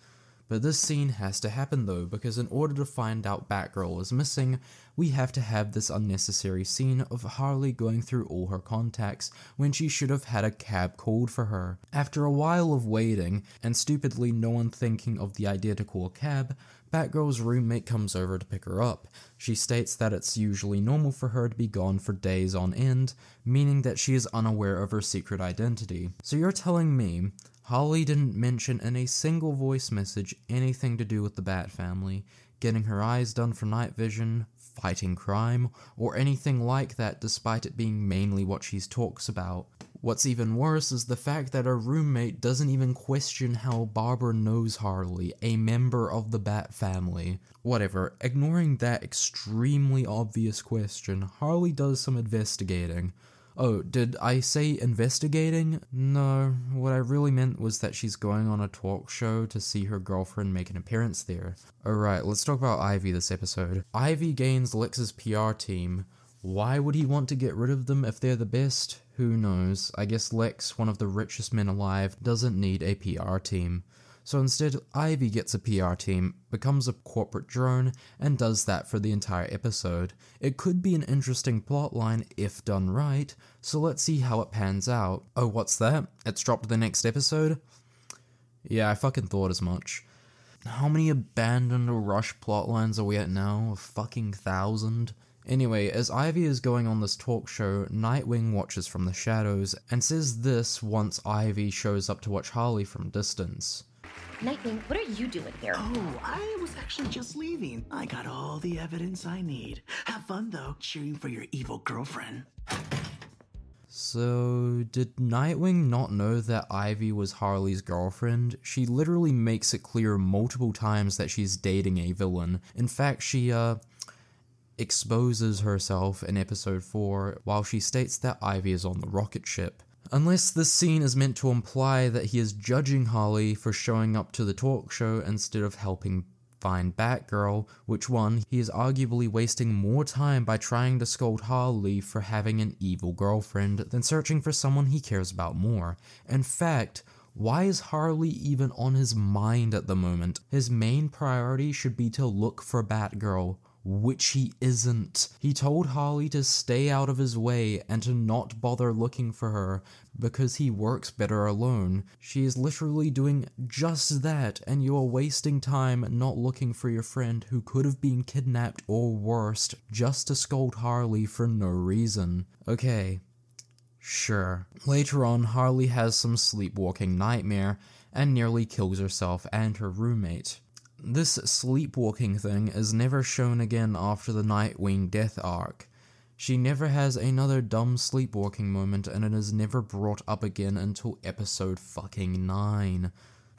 But this scene has to happen though, because in order to find out Batgirl is missing, we have to have this unnecessary scene of Harley going through all her contacts when she should have had a cab called for her. After a while of waiting, and stupidly no one thinking of the idea to call a cab, Batgirl's roommate comes over to pick her up. She states that it's usually normal for her to be gone for days on end, meaning that she is unaware of her secret identity. So you're telling me Harley didn't mention in a single voice message anything to do with the Bat family, getting her eyes done for night vision, fighting crime, or anything like that, despite it being mainly what she talks about. What's even worse is the fact that her roommate doesn't even question how Barbara knows Harley, a member of the Bat family. Whatever, ignoring that extremely obvious question, Harley does some investigating. Oh, did I say investigating? No, what I really meant was that she's going on a talk show to see her girlfriend make an appearance there. Alright, let's talk about Ivy this episode. Ivy gains Lex's PR team. Why would he want to get rid of them if they're the best? Who knows? I guess Lex, one of the richest men alive, doesn't need a PR team. So instead, Ivy gets a PR team, becomes a corporate drone, and does that for the entire episode. It could be an interesting plotline if done right, so let's see how it pans out. Oh, what's that? It's dropped to the next episode? Yeah, I fucking thought as much. How many abandoned or rushed plotlines are we at now? A fucking 1,000? Anyway, as Ivy is going on this talk show, Nightwing watches from the shadows, and says this once Ivy shows up to watch Harley from distance. Nightwing, what are you doing here? Oh, I was actually just leaving. I got all the evidence I need. Have fun, though, cheering for your evil girlfriend. So, did Nightwing not know that Ivy was Harley's girlfriend? She literally makes it clear multiple times that she's dating a villain. In fact, she, exposes herself in episode 4 while she states that Ivy is on the rocket ship. Unless this scene is meant to imply that he is judging Harley for showing up to the talk show instead of helping find Batgirl, which one, he is arguably wasting more time by trying to scold Harley for having an evil girlfriend than searching for someone he cares about more. In fact, why is Harley even on his mind at the moment? His main priority should be to look for Batgirl. which he isn't. He told Harley to stay out of his way and to not bother looking for her because he works better alone. She is literally doing just that, and you are wasting time not looking for your friend who could have been kidnapped or worse just to scold Harley for no reason. Okay, sure. Later on, Harley has some sleepwalking nightmare and nearly kills herself and her roommate. This sleepwalking thing is never shown again after the Nightwing death arc. She never has another dumb sleepwalking moment, and it is never brought up again until episode fucking 9.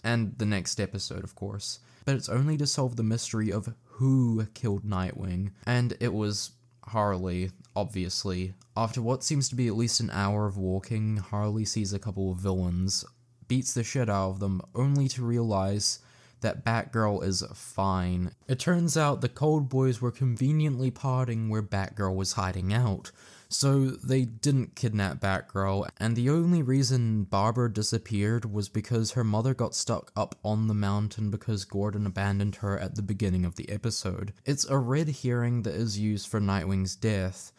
And the next episode, of course. But it's only to solve the mystery of who killed Nightwing, and it was Harley, obviously. After what seems to be at least an hour of walking, Harley sees a couple of villains, beats the shit out of them, only to realize that Batgirl is fine. It turns out the Cold Boys were conveniently partying where Batgirl was hiding out, so they didn't kidnap Batgirl, and the only reason Barbara disappeared was because her mother got stuck up on the mountain because Gordon abandoned her at the beginning of the episode. It's a red herring that is used for Nightwing's death.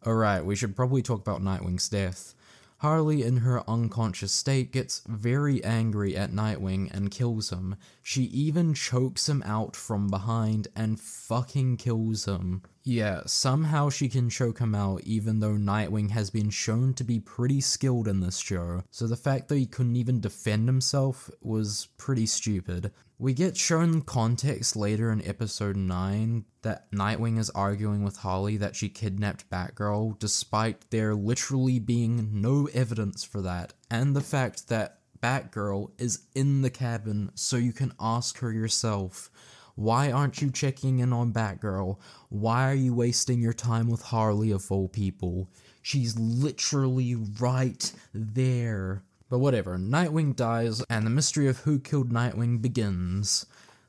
Alright, we should probably talk about Nightwing's death. Harley, in her unconscious state, gets very angry at Nightwing and kills him. She even chokes him out from behind and fucking kills him. Yeah, somehow she can choke him out even though Nightwing has been shown to be pretty skilled in this show, so the fact that he couldn't even defend himself was pretty stupid. We get shown context later in episode 9 that Nightwing is arguing with Harley that she kidnapped Batgirl, despite there literally being no evidence for that, and the fact that Batgirl is in the cabin so you can ask her yourself. Why aren't you checking in on Batgirl? Why are you wasting your time with Harley of all people? She's literally right there. But whatever, Nightwing dies, and the mystery of who killed Nightwing begins.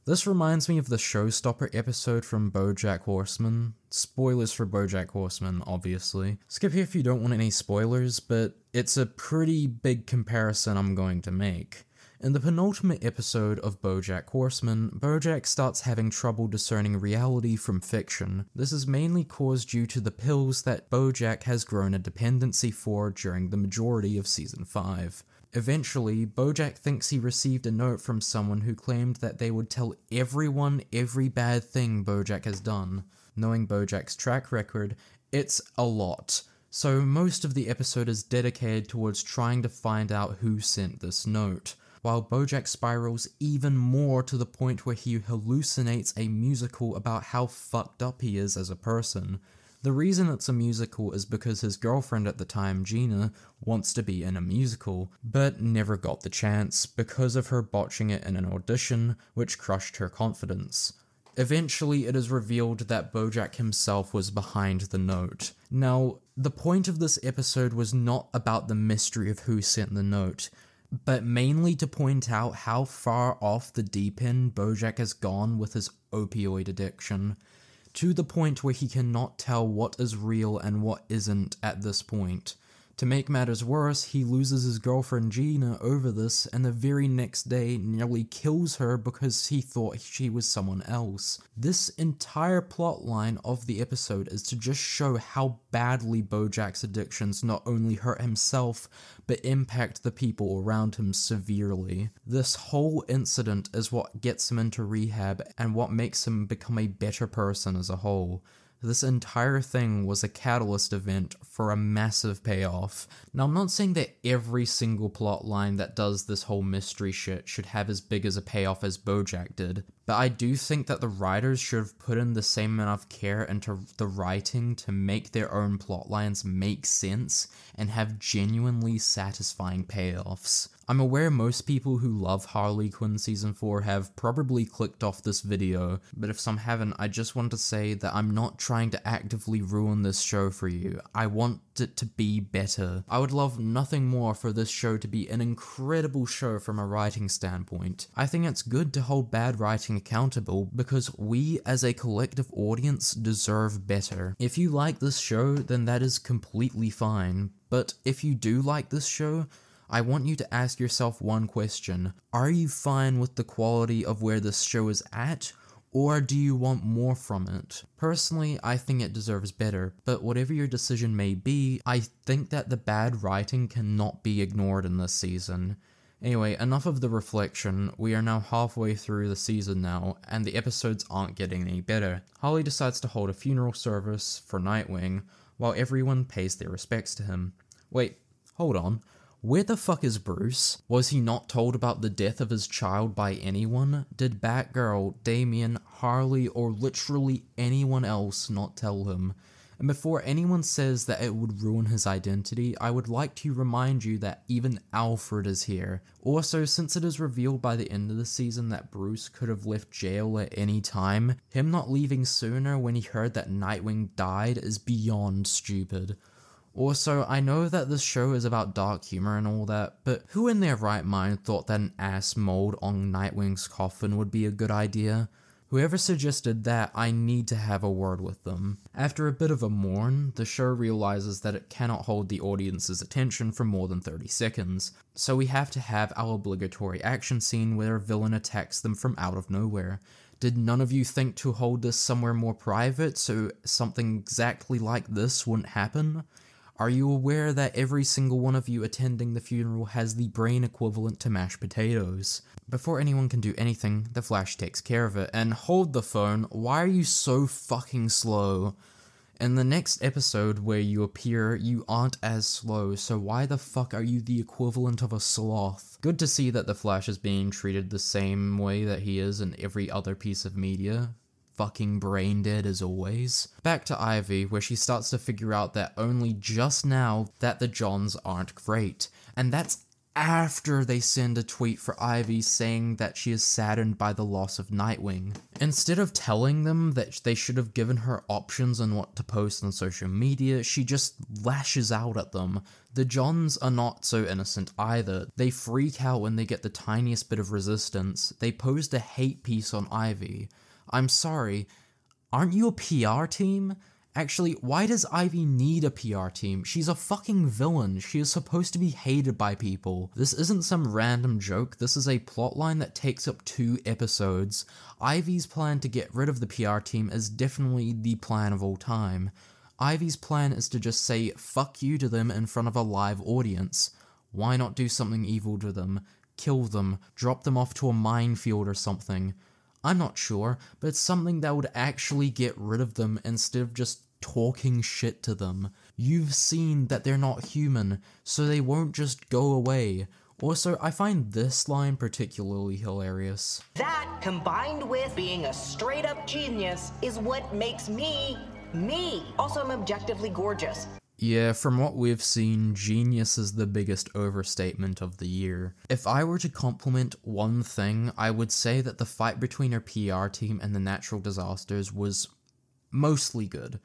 This reminds me of the Showstopper episode from BoJack Horseman. Spoilers for BoJack Horseman, obviously. Skip here if you don't want any spoilers, but it's a pretty big comparison I'm going to make. In the penultimate episode of BoJack Horseman, BoJack starts having trouble discerning reality from fiction. This is mainly caused due to the pills that BoJack has grown a dependency for during the majority of Season 5. Eventually, BoJack thinks he received a note from someone who claimed that they would tell everyone every bad thing BoJack has done. Knowing BoJack's track record, it's a lot. So most of the episode is dedicated towards trying to find out who sent this note, while BoJack spirals even more to the point where he hallucinates a musical about how fucked up he is as a person. The reason it's a musical is because his girlfriend at the time, Gina, wants to be in a musical, but never got the chance because of her botching it in an audition, which crushed her confidence. Eventually, it is revealed that BoJack himself was behind the note. Now, the point of this episode was not about the mystery of who sent the note, but mainly to point out how far off the deep end BoJack has gone with his opioid addiction, to the point where he cannot tell what is real and what isn't at this point. To make matters worse, he loses his girlfriend Gina over this, and the very next day nearly kills her because he thought she was someone else. This entire plotline of the episode is to just show how badly BoJack's addictions not only hurt himself, but impact the people around him severely. This whole incident is what gets him into rehab and what makes him become a better person as a whole. This entire thing was a catalyst event for a massive payoff. Now, I'm not saying that every single plotline that does this whole mystery shit should have as big as a payoff as BoJack did, but I do think that the writers should have put in the same amount of care into the writing to make their own plotlines make sense and have genuinely satisfying payoffs. I'm aware most people who love Harley Quinn Season 4 have probably clicked off this video, but if some haven't, I just want to say that I'm not trying to actively ruin this show for you. I want it to be better. I would love nothing more for this show to be an incredible show from a writing standpoint. I think it's good to hold bad writing accountable because we as a collective audience deserve better. If you like this show, then that is completely fine, but if you do like this show, I want you to ask yourself one question. Are you fine with the quality of where this show is at, Or do you want more from it? Personally, I think it deserves better, but whatever your decision may be, I think that the bad writing cannot be ignored in this season. Anyway, enough of the reflection. We are now halfway through the season now, and the episodes aren't getting any better. Harley decides to hold a funeral service for Nightwing, while everyone pays their respects to him. Wait, hold on. Where the fuck is Bruce? Was he not told about the death of his child by anyone? Did Batgirl, Damian, Harley, or literally anyone else not tell him? And before anyone says that it would ruin his identity, I would like to remind you that even Alfred is here. Also, since it is revealed by the end of the season that Bruce could have left jail at any time, him not leaving sooner when he heard that Nightwing died is beyond stupid. Also, I know that this show is about dark humor and all that, but who in their right mind thought that an ass mold on Nightwing's coffin would be a good idea? Whoever suggested that, I need to have a word with them. After a bit of a mourn, the show realizes that it cannot hold the audience's attention for more than 30 seconds, so we have to have our obligatory action scene where a villain attacks them from out of nowhere. Did none of you think to hold this somewhere more private so something exactly like this wouldn't happen? Are you aware that every single one of you attending the funeral has the brain equivalent to mashed potatoes? Before anyone can do anything, the Flash takes care of it, and hold the phone, why are you so fucking slow? In the next episode where you appear, you aren't as slow, so why the fuck are you the equivalent of a sloth? Good to see that the Flash is being treated the same way that he is in every other piece of media. Fucking brain dead as always. Back to Ivy, where she starts to figure out that only just now that the Johns aren't great, and that's after they send a tweet for Ivy saying that she is saddened by the loss of Nightwing. Instead of telling them that they should have given her options on what to post on social media, she just lashes out at them. The Johns are not so innocent either. They freak out when they get the tiniest bit of resistance. They post a hate piece on Ivy. I'm sorry, aren't you a PR team? Actually, why does Ivy need a PR team? She's a fucking villain. She is supposed to be hated by people. This isn't some random joke. This is a plotline that takes up 2 episodes. Ivy's plan to get rid of the PR team is definitely the plan of all time. Ivy's plan is to just say fuck you to them in front of a live audience. Why not do something evil to them? Kill them, drop them off to a minefield or something. I'm not sure, but it's something that would actually get rid of them instead of just talking shit to them. You've seen that they're not human, so they won't just go away. Also, I find this line particularly hilarious. That, combined with being a straight-up genius, is what makes me, me. Also, I'm objectively gorgeous. Yeah, from what we've seen, genius is the biggest overstatement of the year. If I were to compliment one thing, I would say that the fight between her PR team and the natural disasters was mostly good.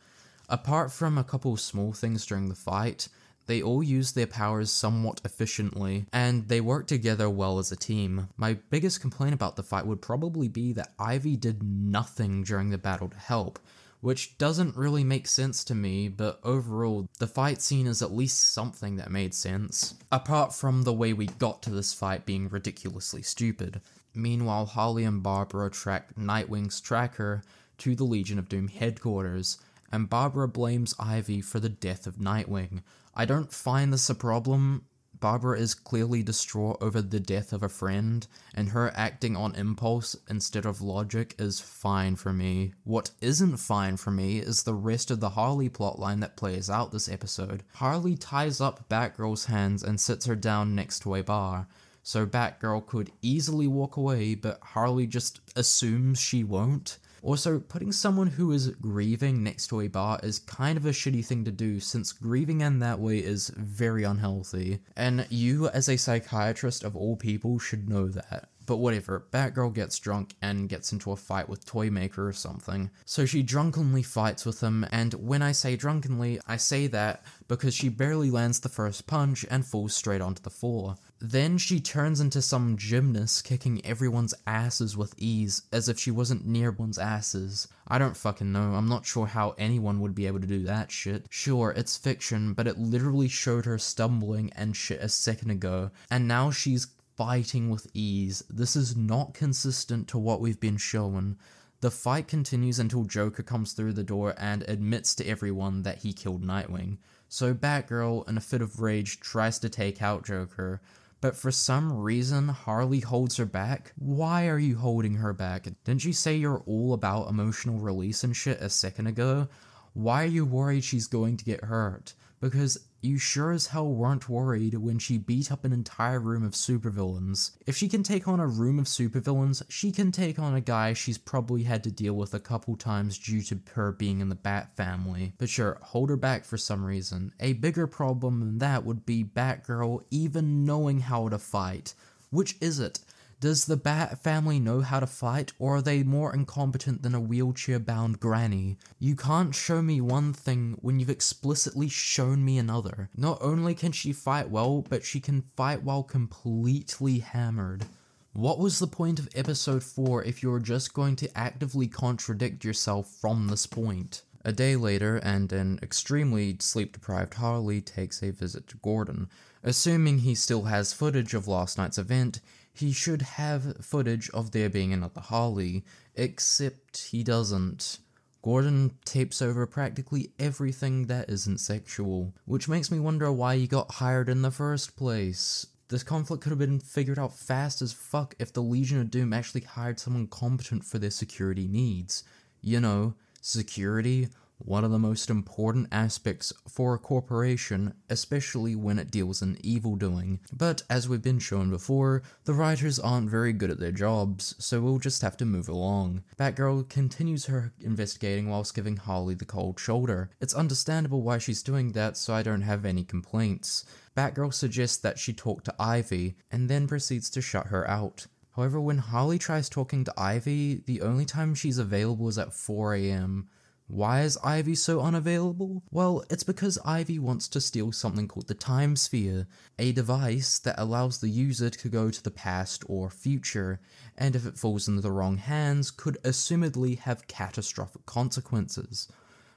Apart from a couple small things during the fight, they all used their powers somewhat efficiently, and they worked together well as a team. My biggest complaint about the fight would probably be that Ivy did nothing during the battle to help, which doesn't really make sense to me, but overall, the fight scene is at least something that made sense. Apart from the way we got to this fight being ridiculously stupid. Meanwhile, Harley and Barbara track Nightwing's tracker to the Legion of Doom headquarters, and Barbara blames Ivy for the death of Nightwing. I don't find this a problem. Barbara is clearly distraught over the death of a friend, and her acting on impulse instead of logic is fine for me. What isn't fine for me is the rest of the Harley plotline that plays out this episode. Harley ties up Batgirl's hands and sits her down next to a bar, so Batgirl could easily walk away, but Harley just assumes she won't. Also, putting someone who is grieving next to a bar is kind of a shitty thing to do, since grieving in that way is very unhealthy. And you, as a psychiatrist of all people, should know that. But whatever, Batgirl gets drunk and gets into a fight with Toymaker or something. So she drunkenly fights with him, and when I say drunkenly, I say that because she barely lands the first punch and falls straight onto the floor. Then she turns into some gymnast kicking everyone's asses with ease, as if she wasn't near one's asses. I don't fucking know, I'm not sure how anyone would be able to do that shit. Sure, it's fiction, but it literally showed her stumbling and shit a second ago, and now she's fighting with ease. This is not consistent to what we've been shown. The fight continues until Joker comes through the door and admits to everyone that he killed Nightwing. So Batgirl, in a fit of rage, tries to take out Joker, but for some reason Harley holds her back. Why are you holding her back? Didn't you say you're all about emotional release and shit a second ago? Why are you worried she's going to get hurt? Because you sure as hell weren't worried when she beat up an entire room of supervillains. If she can take on a room of supervillains, she can take on a guy she's probably had to deal with a couple times due to her being in the Bat family. But sure, hold her back for some reason. A bigger problem than that would be Batgirl even knowing how to fight. Which is it? Does the Bat family know how to fight, or are they more incompetent than a wheelchair-bound granny? You can't show me one thing when you've explicitly shown me another. Not only can she fight well, but she can fight while completely hammered. What was the point of episode 4 if you're just going to actively contradict yourself from this point? A day later, and an extremely sleep-deprived Harley takes a visit to Gordon. Assuming he still has footage of last night's event, he should have footage of there being another Harley, except he doesn't. Gordon tapes over practically everything that isn't sexual, which makes me wonder why he got hired in the first place. This conflict could have been figured out fast as fuck if the Legion of Doom actually hired someone competent for their security needs. You know, security, one of the most important aspects for a corporation, especially when it deals in evildoing. But as we've been shown before, the writers aren't very good at their jobs, so we'll just have to move along. Batgirl continues her investigating whilst giving Harley the cold shoulder. It's understandable why she's doing that, so I don't have any complaints. Batgirl suggests that she talk to Ivy, and then proceeds to shut her out. However, when Harley tries talking to Ivy, the only time she's available is at 4 AM. Why is Ivy so unavailable? Well, it's because Ivy wants to steal something called the Time Sphere, a device that allows the user to go to the past or future, and if it falls into the wrong hands, could assumedly have catastrophic consequences.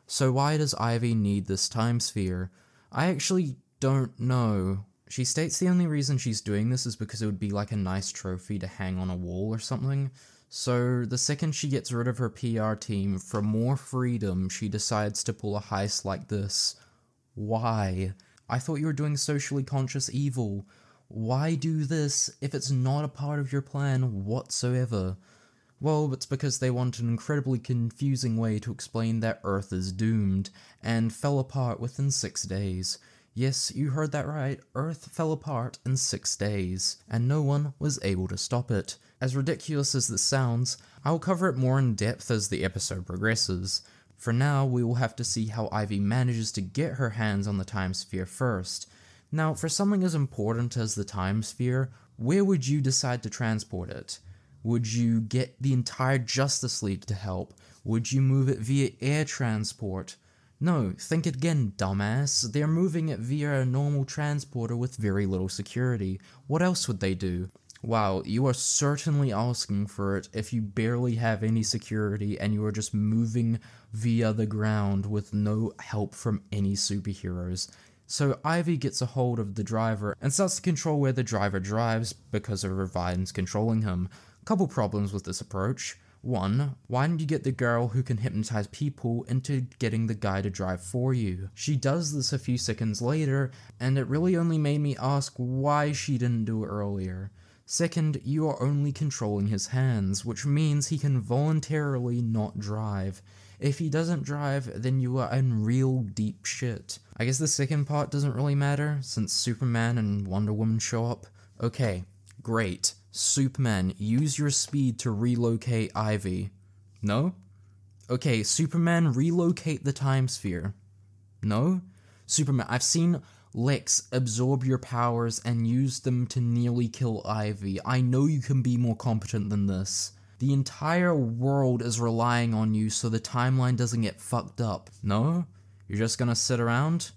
So why does Ivy need this Time Sphere? I actually don't know. She states the only reason she's doing this is because it would be like a nice trophy to hang on a wall or something. So the second she gets rid of her PR team for more freedom, she decides to pull a heist like this. Why? I thought you were doing socially conscious evil. Why do this if it's not a part of your plan whatsoever? Well, it's because they want an incredibly confusing way to explain that Earth is doomed, and fell apart within 6 days. Yes, you heard that right, Earth fell apart in 6 days, and no one was able to stop it. As ridiculous as this sounds, I'll cover it more in depth as the episode progresses. For now, we will have to see how Ivy manages to get her hands on the Time Sphere first. Now, for something as important as the Time Sphere, where would you decide to transport it? Would you get the entire Justice League to help? Would you move it via air transport? No, think again, dumbass. They're moving it via a normal transporter with very little security. What else would they do? Wow, you are certainly asking for it if you barely have any security and you are just moving via the ground with no help from any superheroes. So Ivy gets a hold of the driver and starts to control where the driver drives because of her vines controlling him. Couple problems with this approach. One, why didn't you get the girl who can hypnotize people into getting the guy to drive for you? She does this a few seconds later, and it really only made me ask why she didn't do it earlier. Second, you are only controlling his hands, which means he can voluntarily not drive. If he doesn't drive, then you are in real deep shit. I guess the second part doesn't really matter, since Superman and Wonder Woman show up. Okay, great. Superman, use your speed to relocate Ivy. No? Okay, Superman, relocate the Time Sphere. No? Superman, I've seen Lex absorb your powers and use them to nearly kill Ivy. I know you can be more competent than this. The entire world is relying on you so the timeline doesn't get fucked up. No? You're just gonna sit around?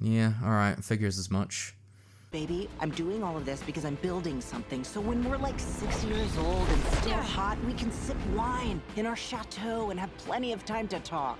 Yeah, alright, figures as much. Baby, I'm doing all of this because I'm building something, so when we're like 6 years old and still hot, we can sip wine in our chateau and have plenty of time to talk.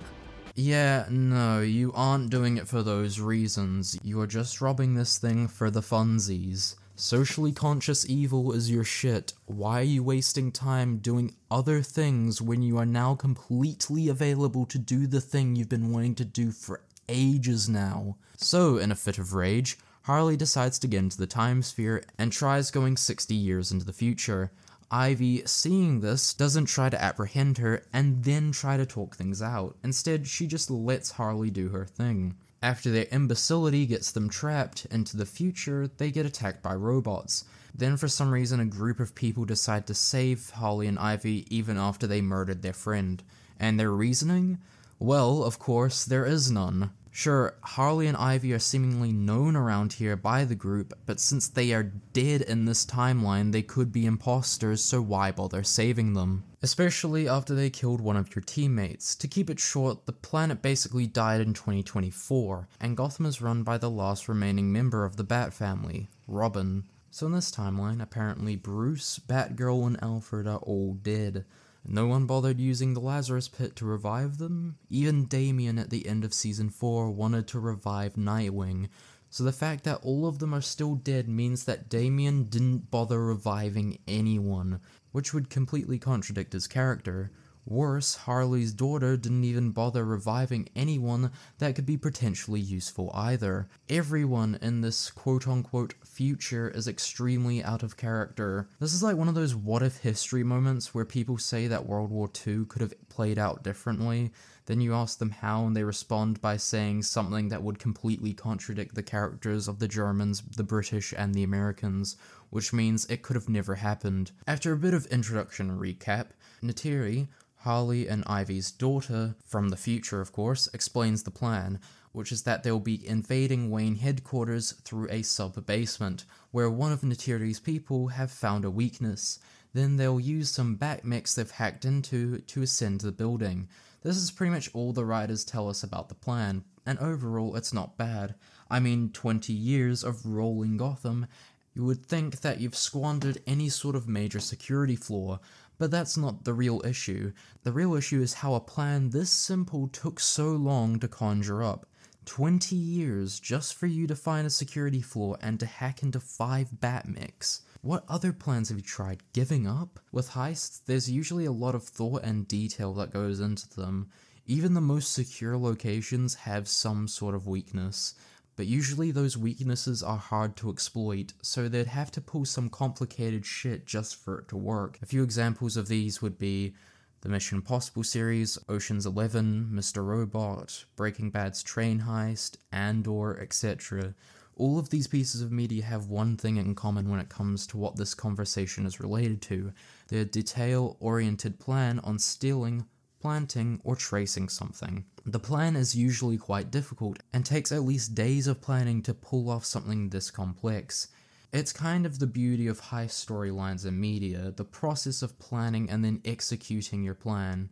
Yeah, no, you aren't doing it for those reasons. You are just robbing this thing for the funsies. Socially conscious evil is your shit. Why are you wasting time doing other things when you are now completely available to do the thing you've been wanting to do for ages now? So, in a fit of rage, Harley decides to get into the time sphere and tries going 60 years into the future. Ivy, seeing this, doesn't try to apprehend her and then try to talk things out. Instead, she just lets Harley do her thing. After their imbecility gets them trapped into the future, they get attacked by robots. Then for some reason a group of people decide to save Harley and Ivy even after they murdered their friend. And their reasoning? Well, of course, there is none. Sure, Harley and Ivy are seemingly known around here by the group, but since they are dead in this timeline, they could be imposters, so why bother saving them? Especially after they killed one of your teammates. To keep it short, the planet basically died in 2024, and Gotham is run by the last remaining member of the Bat family, Robin. So in this timeline, apparently Bruce, Batgirl, and Alfred are all dead. No one bothered using the Lazarus Pit to revive them. Even Damian at the end of Season 4 wanted to revive Nightwing, so the fact that all of them are still dead means that Damian didn't bother reviving anyone, which would completely contradict his character. Worse, Harley's daughter didn't even bother reviving anyone that could be potentially useful either. Everyone in this quote-unquote future is extremely out of character. This is like one of those what-if history moments where people say that World War II could have played out differently. Then you ask them how and they respond by saying something that would completely contradict the characters of the Germans, the British, and the Americans, which means it could have never happened. After a bit of introduction and recap, Neytiri, Harley and Ivy's daughter, from the future of course, explains the plan, which is that they'll be invading Wayne headquarters through a sub-basement, where one of Neytiri's people have found a weakness. Then they'll use some Batmechs they've hacked into to ascend the building. This is pretty much all the writers tell us about the plan, and overall it's not bad. I mean, 20 years of rolling Gotham, you would think that you've squandered any sort of major security flaw, but that's not the real issue. The real issue is how a plan this simple took so long to conjure up. 20 years just for you to find a security flaw and to hack into 5 Batmechs. What other plans have you tried? Giving up? With heists, there's usually a lot of thought and detail that goes into them. Even the most secure locations have some sort of weakness. But usually those weaknesses are hard to exploit, so they'd have to pull some complicated shit just for it to work. A few examples of these would be the Mission Impossible series, Ocean's 11, Mr. Robot, Breaking Bad's train heist, Andor, etc. All of these pieces of media have one thing in common when it comes to what this conversation is related to: their detail-oriented plan on stealing, planting, or tracing something. The plan is usually quite difficult, and takes at least days of planning to pull off something this complex. It's kind of the beauty of high storylines in media, the process of planning and then executing your plan.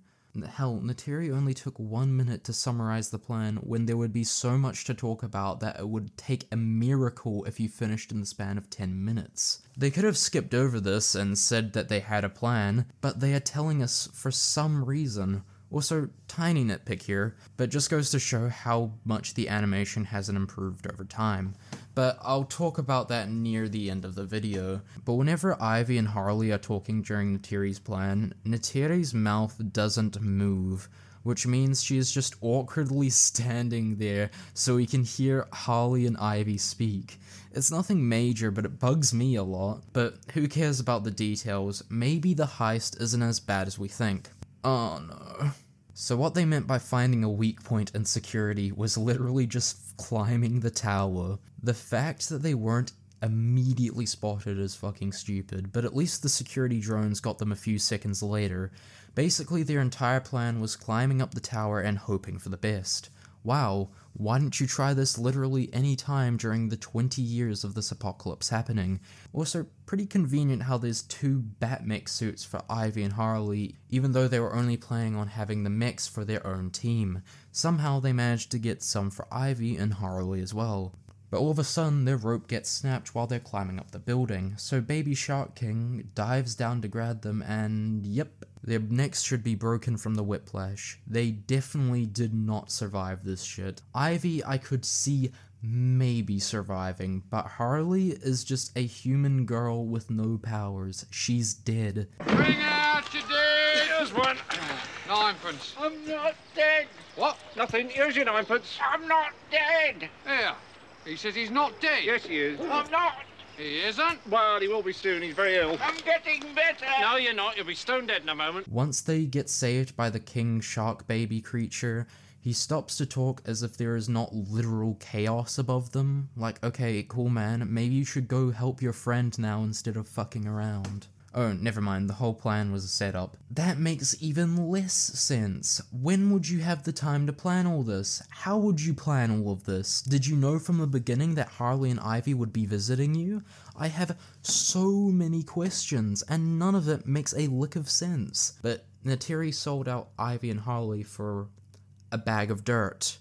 Hell, Neytiri only took 1 minute to summarize the plan when there would be so much to talk about that it would take a miracle if you finished in the span of 10 minutes. They could have skipped over this and said that they had a plan, but they are telling us for some reason. Also, tiny nitpick here, but just goes to show how much the animation hasn't improved over time. But I'll talk about that near the end of the video. But whenever Ivy and Harley are talking during Neytiri's plan, Neytiri's mouth doesn't move, which means she is just awkwardly standing there so we can hear Harley and Ivy speak. It's nothing major, but it bugs me a lot. But who cares about the details? Maybe the heist isn't as bad as we think. Oh no. So what they meant by finding a weak point in security was literally just climbing the tower. The fact that they weren't immediately spotted is fucking stupid, but at least the security drones got them a few seconds later. Basically, their entire plan was climbing up the tower and hoping for the best. Wow, why didn't you try this literally any time during the 20 years of this apocalypse happening? Also, pretty convenient how there's 2 Batmech suits for Ivy and Harley, even though they were only planning on having the mechs for their own team. Somehow they managed to get some for Ivy and Harley as well. But all of a sudden, their rope gets snapped while they're climbing up the building, so Baby Shark King dives down to grab them and yep, their necks should be broken from the whiplash. They definitely did not survive this shit. Ivy, I could see maybe surviving, but Harley is just a human girl with no powers. She's dead. Bring out your dead! Here's one. Ninepence. I'm not dead. What? Nothing. Here's your ninepence. I'm not dead. Here. He says he's not dead. Yes, he is. I'm not. He isn't? Well, he will be soon. He's very ill. I'm getting better. No, you're not. You'll be stone dead in a moment. Once they get saved by the king shark baby creature, he stops to talk as if there is not literal chaos above them. Like, okay, cool man, maybe you should go help your friend now instead of fucking around. Oh, never mind, the whole plan was a setup. That makes even less sense. When would you have the time to plan all this? How would you plan all of this? Did you know from the beginning that Harley and Ivy would be visiting you? I have so many questions, and none of it makes a lick of sense. But Neytiri sold out Ivy and Harley for a bag of dirt.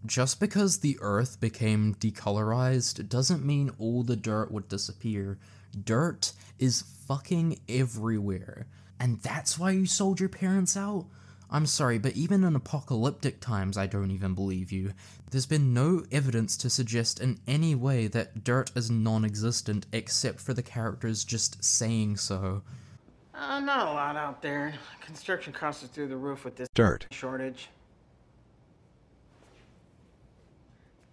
Just because the earth became decolorized doesn't mean all the dirt would disappear. Dirt is fucking everywhere. And that's why you sold your parents out? I'm sorry, but even in apocalyptic times, I don't even believe you. There's been no evidence to suggest in any way that dirt is non-existent except for the characters just saying so. Not a lot out there. Construction costs are through the roof with this dirt shortage.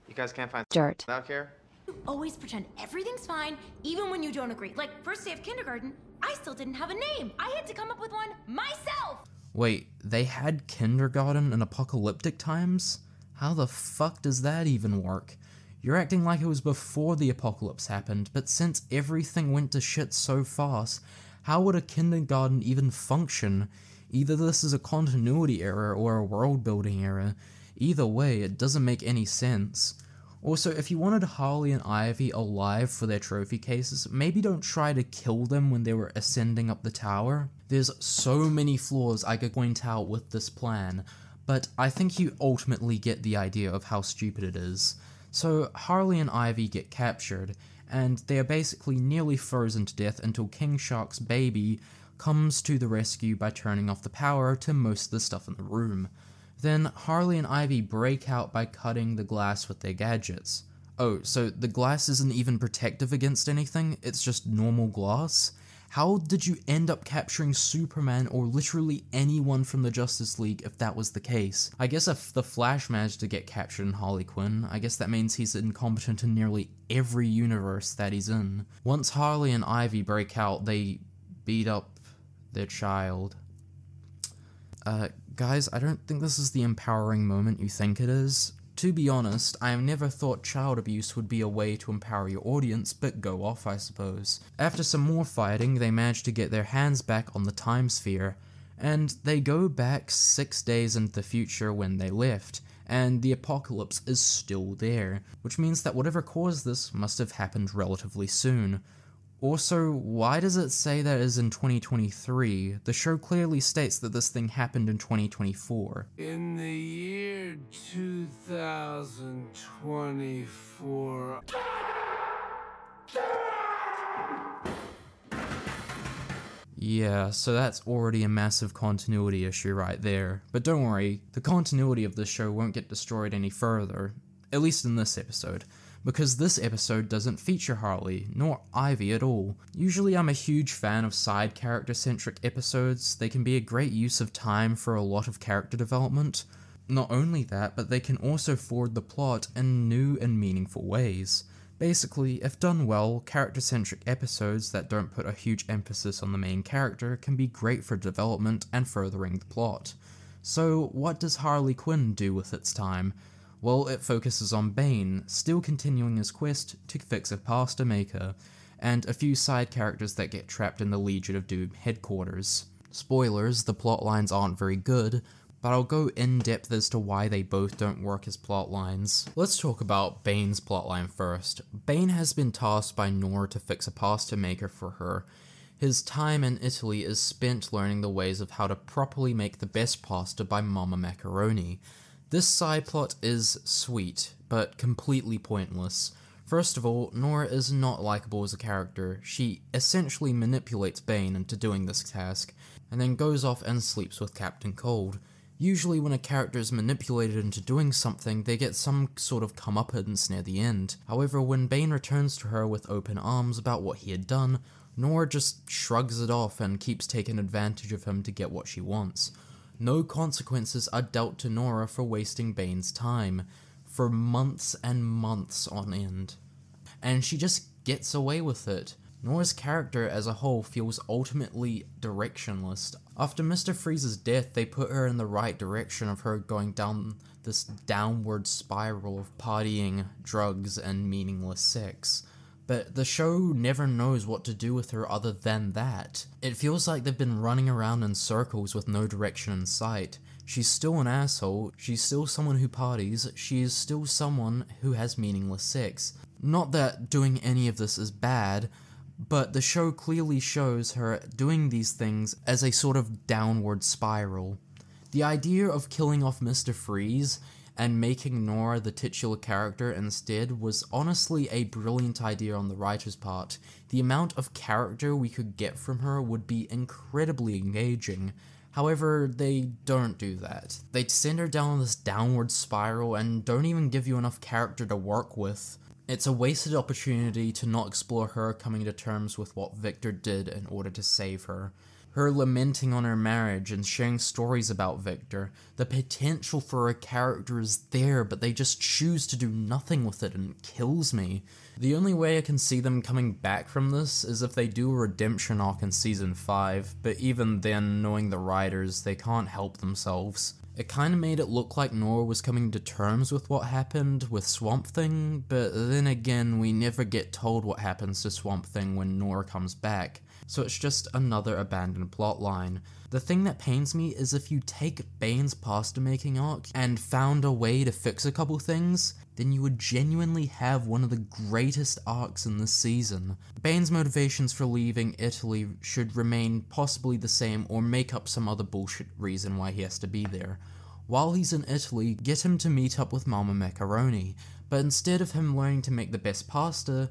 You guys can't find dirt out here? You always pretend everything's fine, even when you don't agree. Like, first day of kindergarten, I still didn't have a name. I had to come up with one myself. Wait, they had kindergarten in apocalyptic times? How the fuck does that even work? You're acting like it was before the apocalypse happened, but since everything went to shit so fast, how would a kindergarten even function? Either this is a continuity error or a world-building error. Either way, it doesn't make any sense. Also, if you wanted Harley and Ivy alive for their trophy cases, maybe don't try to kill them when they were ascending up the tower. There's so many flaws I could point out with this plan, but I think you ultimately get the idea of how stupid it is. So Harley and Ivy get captured, and they are basically nearly frozen to death until King Shark's baby comes to the rescue by turning off the power to most of the stuff in the room. Then Harley and Ivy break out by cutting the glass with their gadgets. Oh, so the glass isn't even protective against anything, it's just normal glass? How did you end up capturing Superman or literally anyone from the Justice League if that was the case? I guess if the Flash managed to get captured in Harley Quinn, I guess that means he's incompetent in nearly every universe that he's in. Once Harley and Ivy break out, they beat up their child. Guys, I don't think this is the empowering moment you think it is. To be honest, I have never thought child abuse would be a way to empower your audience, but go off, I suppose. After some more fighting, they manage to get their hands back on the time sphere, and they go back 6 days into the future when they left, and the apocalypse is still there, which means that whatever caused this must have happened relatively soon. Also, why does it say that it is in 2023? The show clearly states that this thing happened in 2024. In the year 2024... Yeah, so that's already a massive continuity issue right there. But don't worry, the continuity of this show won't get destroyed any further, at least in this episode, because this episode doesn't feature Harley, nor Ivy at all. Usually I'm a huge fan of side character-centric episodes. They can be a great use of time for a lot of character development. Not only that, but they can also forward the plot in new and meaningful ways. Basically, if done well, character-centric episodes that don't put a huge emphasis on the main character can be great for development and furthering the plot. So what does Harley Quinn do with its time? Well, it focuses on Bane, still continuing his quest to fix a pasta maker, and a few side characters that get trapped in the Legion of Doom headquarters. Spoilers, the plot lines aren't very good, but I'll go in-depth as to why they both don't work as plot lines. Let's talk about Bane's plotline first. Bane has been tasked by Nora to fix a pasta maker for her. His time in Italy is spent learning the ways of how to properly make the best pasta by Mama Macaroni. This side plot is sweet, but completely pointless. First of all, Nora is not likable as a character. She essentially manipulates Bane into doing this task, and then goes off and sleeps with Captain Cold. Usually when a character is manipulated into doing something, they get some sort of comeuppance near the end. However, when Bane returns to her with open arms about what he had done, Nora just shrugs it off and keeps taking advantage of him to get what she wants. No consequences are dealt to Nora for wasting Bane's time, for months and months on end. And she just gets away with it. Nora's character as a whole feels ultimately directionless. After Mr. Freeze's death, they put her in the right direction of her going down this downward spiral of partying, drugs, and meaningless sex. But the show never knows what to do with her other than that. It feels like they've been running around in circles with no direction in sight. She's still an asshole, she's still someone who parties, she is still someone who has meaningless sex. Not that doing any of this is bad, but the show clearly shows her doing these things as a sort of downward spiral. The idea of killing off Mr. Freeze and making Nora the titular character instead was honestly a brilliant idea on the writer's part. The amount of character we could get from her would be incredibly engaging. However, they don't do that. They send her down this downward spiral and don't even give you enough character to work with. It's a wasted opportunity to not explore her coming to terms with what Victor did in order to save her. Her lamenting on her marriage and sharing stories about Victor. The potential for a character is there, but they just choose to do nothing with it, and it kills me. The only way I can see them coming back from this is if they do a redemption arc in season 5, but even then, knowing the writers, they can't help themselves. It kinda made it look like Nora was coming to terms with what happened with Swamp Thing, but then again, we never get told what happens to Swamp Thing when Nora comes back, so it's just another abandoned plotline. The thing that pains me is if you take Bane's pasta making arc and found a way to fix a couple things, then you would genuinely have one of the greatest arcs in this season. Bane's motivations for leaving Italy should remain possibly the same or make up some other bullshit reason why he has to be there. While he's in Italy, get him to meet up with Mama Macaroni, but instead of him learning to make the best pasta,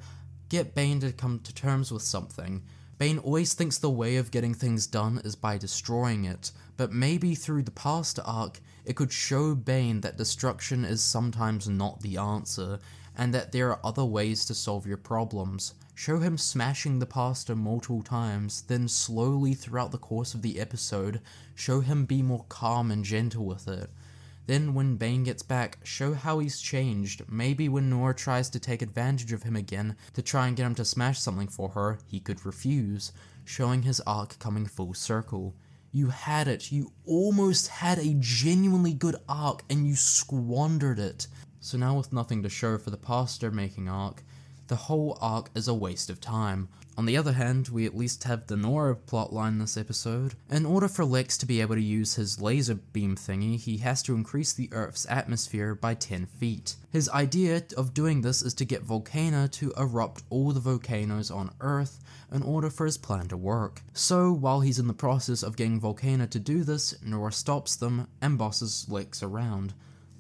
get Bane to come to terms with something. Bane always thinks the way of getting things done is by destroying it, but maybe through the pasta arc, it could show Bane that destruction is sometimes not the answer, and that there are other ways to solve your problems. Show him smashing the pasta multiple times, then slowly throughout the course of the episode, show him be more calm and gentle with it. Then when Bane gets back, show how he's changed. Maybe when Nora tries to take advantage of him again to try and get him to smash something for her, he could refuse, showing his arc coming full circle. You had it. You almost had a genuinely good arc and you squandered it. So now with nothing to show for the pasta making arc, the whole arc is a waste of time. On the other hand, we at least have the Nora plotline this episode. In order for Lex to be able to use his laser beam thingy, he has to increase the Earth's atmosphere by 10 feet. His idea of doing this is to get Volcano to erupt all the volcanoes on Earth in order for his plan to work. So, while he's in the process of getting Volcano to do this, Nora stops them and bosses Lex around.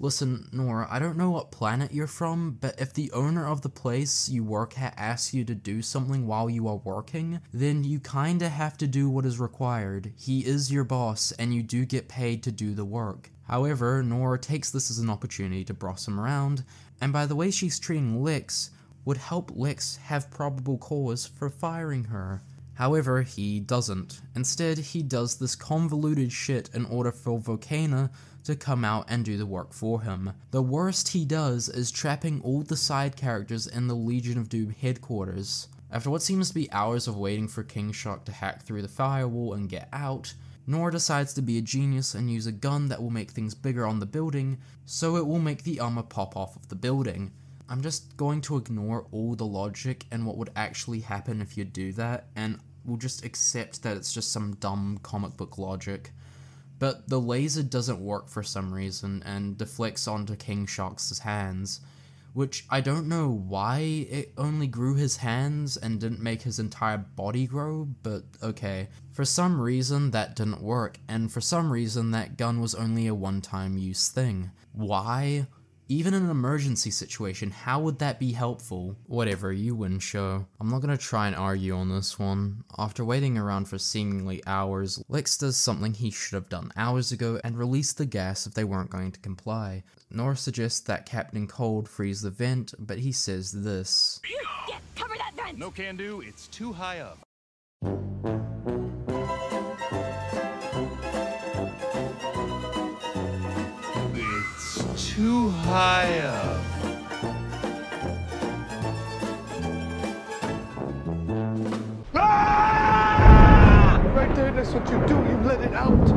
Listen, Nora, I don't know what planet you're from, but if the owner of the place you work at asks you to do something while you are working, then you kinda have to do what is required. He is your boss, and you do get paid to do the work. However, Nora takes this as an opportunity to boss him around, and by the way she's treating Lex, would help Lex have probable cause for firing her. However, he doesn't. Instead, he does this convoluted shit in order for Volcano to come out and do the work for him. The worst he does is trapping all the side characters in the Legion of Doom headquarters. After what seems to be hours of waiting for King Shark to hack through the firewall and get out, Nora decides to be a genius and use a gun that will make things bigger on the building, so it will make the armor pop off of the building. I'm just going to ignore all the logic and what would actually happen if you do that, and we'll just accept that it's just some dumb comic book logic. But the laser doesn't work for some reason and deflects onto King Shark's hands, which I don't know why it only grew his hands and didn't make his entire body grow, but okay. For some reason that didn't work, and for some reason that gun was only a one-time use thing. Why? Even in an emergency situation, how would that be helpful? Whatever, you win, show. I'm not gonna try and argue on this one. After waiting around for seemingly hours, Lex does something he should have done hours ago and released the gas if they weren't going to comply. Nora suggests that Captain Cold frees the vent, but he says this. Yes, cover that vent! No can do, it's too high up. It's too high up. Ah! Right there, that's what you do, you let it out.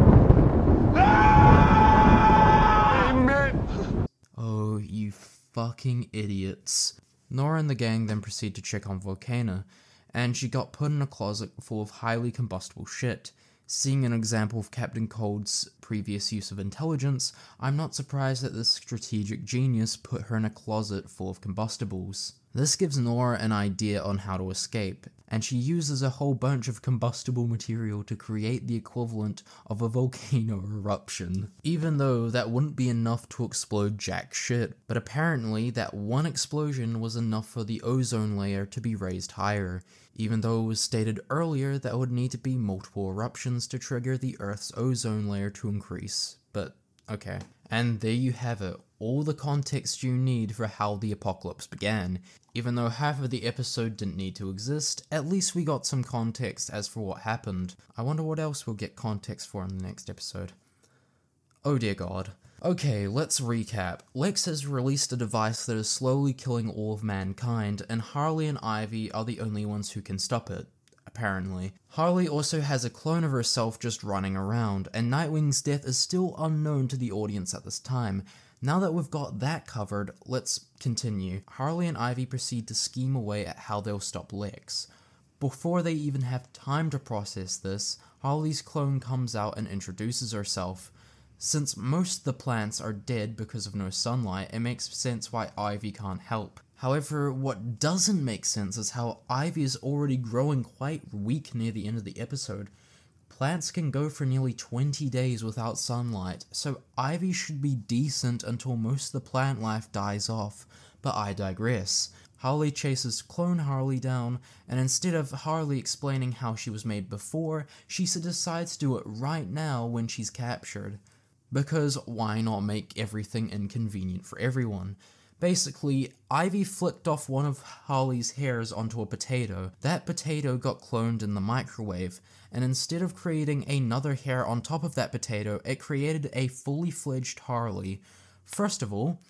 Ah! Amen. Oh, you fucking idiots. Nora and the gang then proceed to check on Volcana, and she got put in a closet full of highly combustible shit. Seeing an example of Captain Cold's previous use of intelligence, I'm not surprised that this strategic genius put her in a closet full of combustibles. This gives Nora an idea on how to escape, and she uses a whole bunch of combustible material to create the equivalent of a volcano eruption. Even though that wouldn't be enough to explode jack shit, but apparently that one explosion was enough for the ozone layer to be raised higher, even though it was stated earlier that it would need to be multiple eruptions to trigger the Earth's ozone layer to increase. But, okay. And there you have it, all the context you need for how the apocalypse began. Even though half of the episode didn't need to exist, at least we got some context as for what happened. I wonder what else we'll get context for in the next episode. Oh dear god. Okay, let's recap. Lex has released a device that is slowly killing all of mankind, and Harley and Ivy are the only ones who can stop it. Apparently. Harley also has a clone of herself just running around, and Nightwing's death is still unknown to the audience at this time. Now that we've got that covered, let's continue. Harley and Ivy proceed to scheme away at how they'll stop Lex. Before they even have time to process this, Harley's clone comes out and introduces herself. Since most of the plants are dead because of no sunlight, it makes sense why Ivy can't help. However, what doesn't make sense is how Ivy is already growing quite weak near the end of the episode. Plants can go for nearly 20 days without sunlight, so Ivy should be decent until most of the plant life dies off, but I digress. Harley chases clone Harley down, and instead of Harley explaining how she was made before, she decides to do it right now when she's captured. Because why not make everything inconvenient for everyone? Basically, Ivy flicked off one of Harley's hairs onto a potato. That potato got cloned in the microwave, and instead of creating another hair on top of that potato, it created a fully fledged Harley. First of all,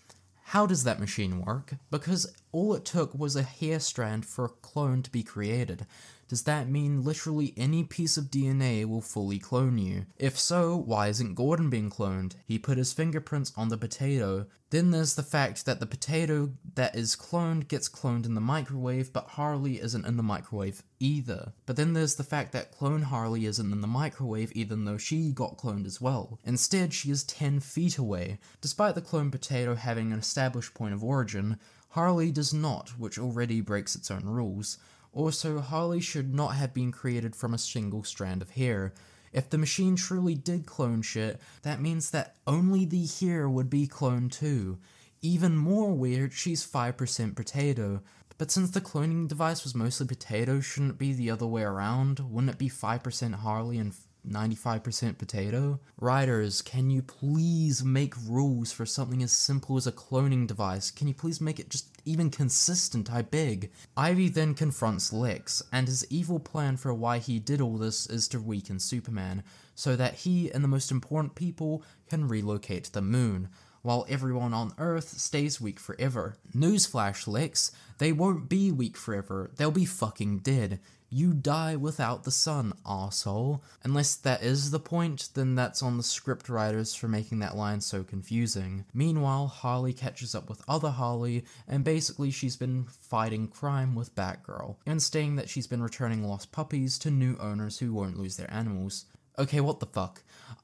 how does that machine work? Because all it took was a hair strand for a clone to be created. Does that mean literally any piece of DNA will fully clone you? If so, why isn't Gordon being cloned? He put his fingerprints on the potato. Then there's the fact that the potato that is cloned gets cloned in the microwave, but Harley isn't in the microwave either. But then there's the fact that clone Harley isn't in the microwave even though she got cloned as well. Instead, she is 10 feet away. Despite the cloned potato having an established point of origin, Harley does not, which already breaks its own rules. Also, Harley should not have been created from a single strand of hair. If the machine truly did clone shit, that means that only the hair would be cloned too. Even more weird, she's 5% potato. But since the cloning device was mostly potato, shouldn't it be the other way around? Wouldn't it be 5% Harley and 95% potato? Writers, can you please make rules for something as simple as a cloning device? Can you please make it just even consistent, I beg? Ivy then confronts Lex, and his evil plan for why he did all this is to weaken Superman, so that he and the most important people can relocate to the moon, while everyone on Earth stays weak forever. Newsflash, Lex, they won't be weak forever, they'll be fucking dead. You die without the sun, arsehole. Unless that is the point, then that's on the script writers for making that line so confusing. Meanwhile, Harley catches up with other Harley, and basically she's been fighting crime with Batgirl, and stating that she's been returning lost puppies to new owners who won't lose their animals. Okay, what the fuck?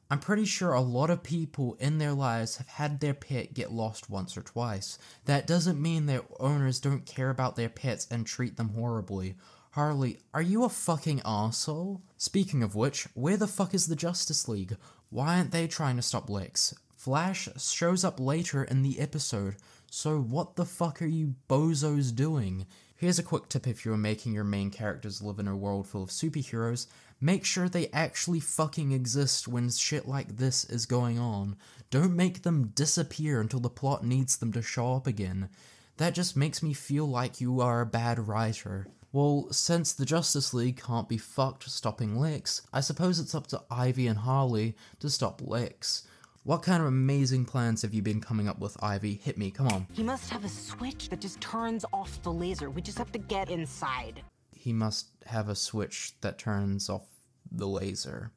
I'm pretty sure a lot of people in their lives have had their pet get lost once or twice. That doesn't mean their owners don't care about their pets and treat them horribly. Harley, are you a fucking arsehole? Speaking of which, where the fuck is the Justice League? Why aren't they trying to stop Lex? Flash shows up later in the episode, so what the fuck are you bozos doing? Here's a quick tip if you're making your main characters live in a world full of superheroes, make sure they actually fucking exist when shit like this is going on. Don't make them disappear until the plot needs them to show up again. That just makes me feel like you are a bad writer. Well, since the Justice League can't be fucked stopping Lex, I suppose it's up to Ivy and Harley to stop Lex. What kind of amazing plans have you been coming up with, Ivy? Hit me, come on. He must have a switch that just turns off the laser. We just have to get inside. He must have a switch that turns off the laser.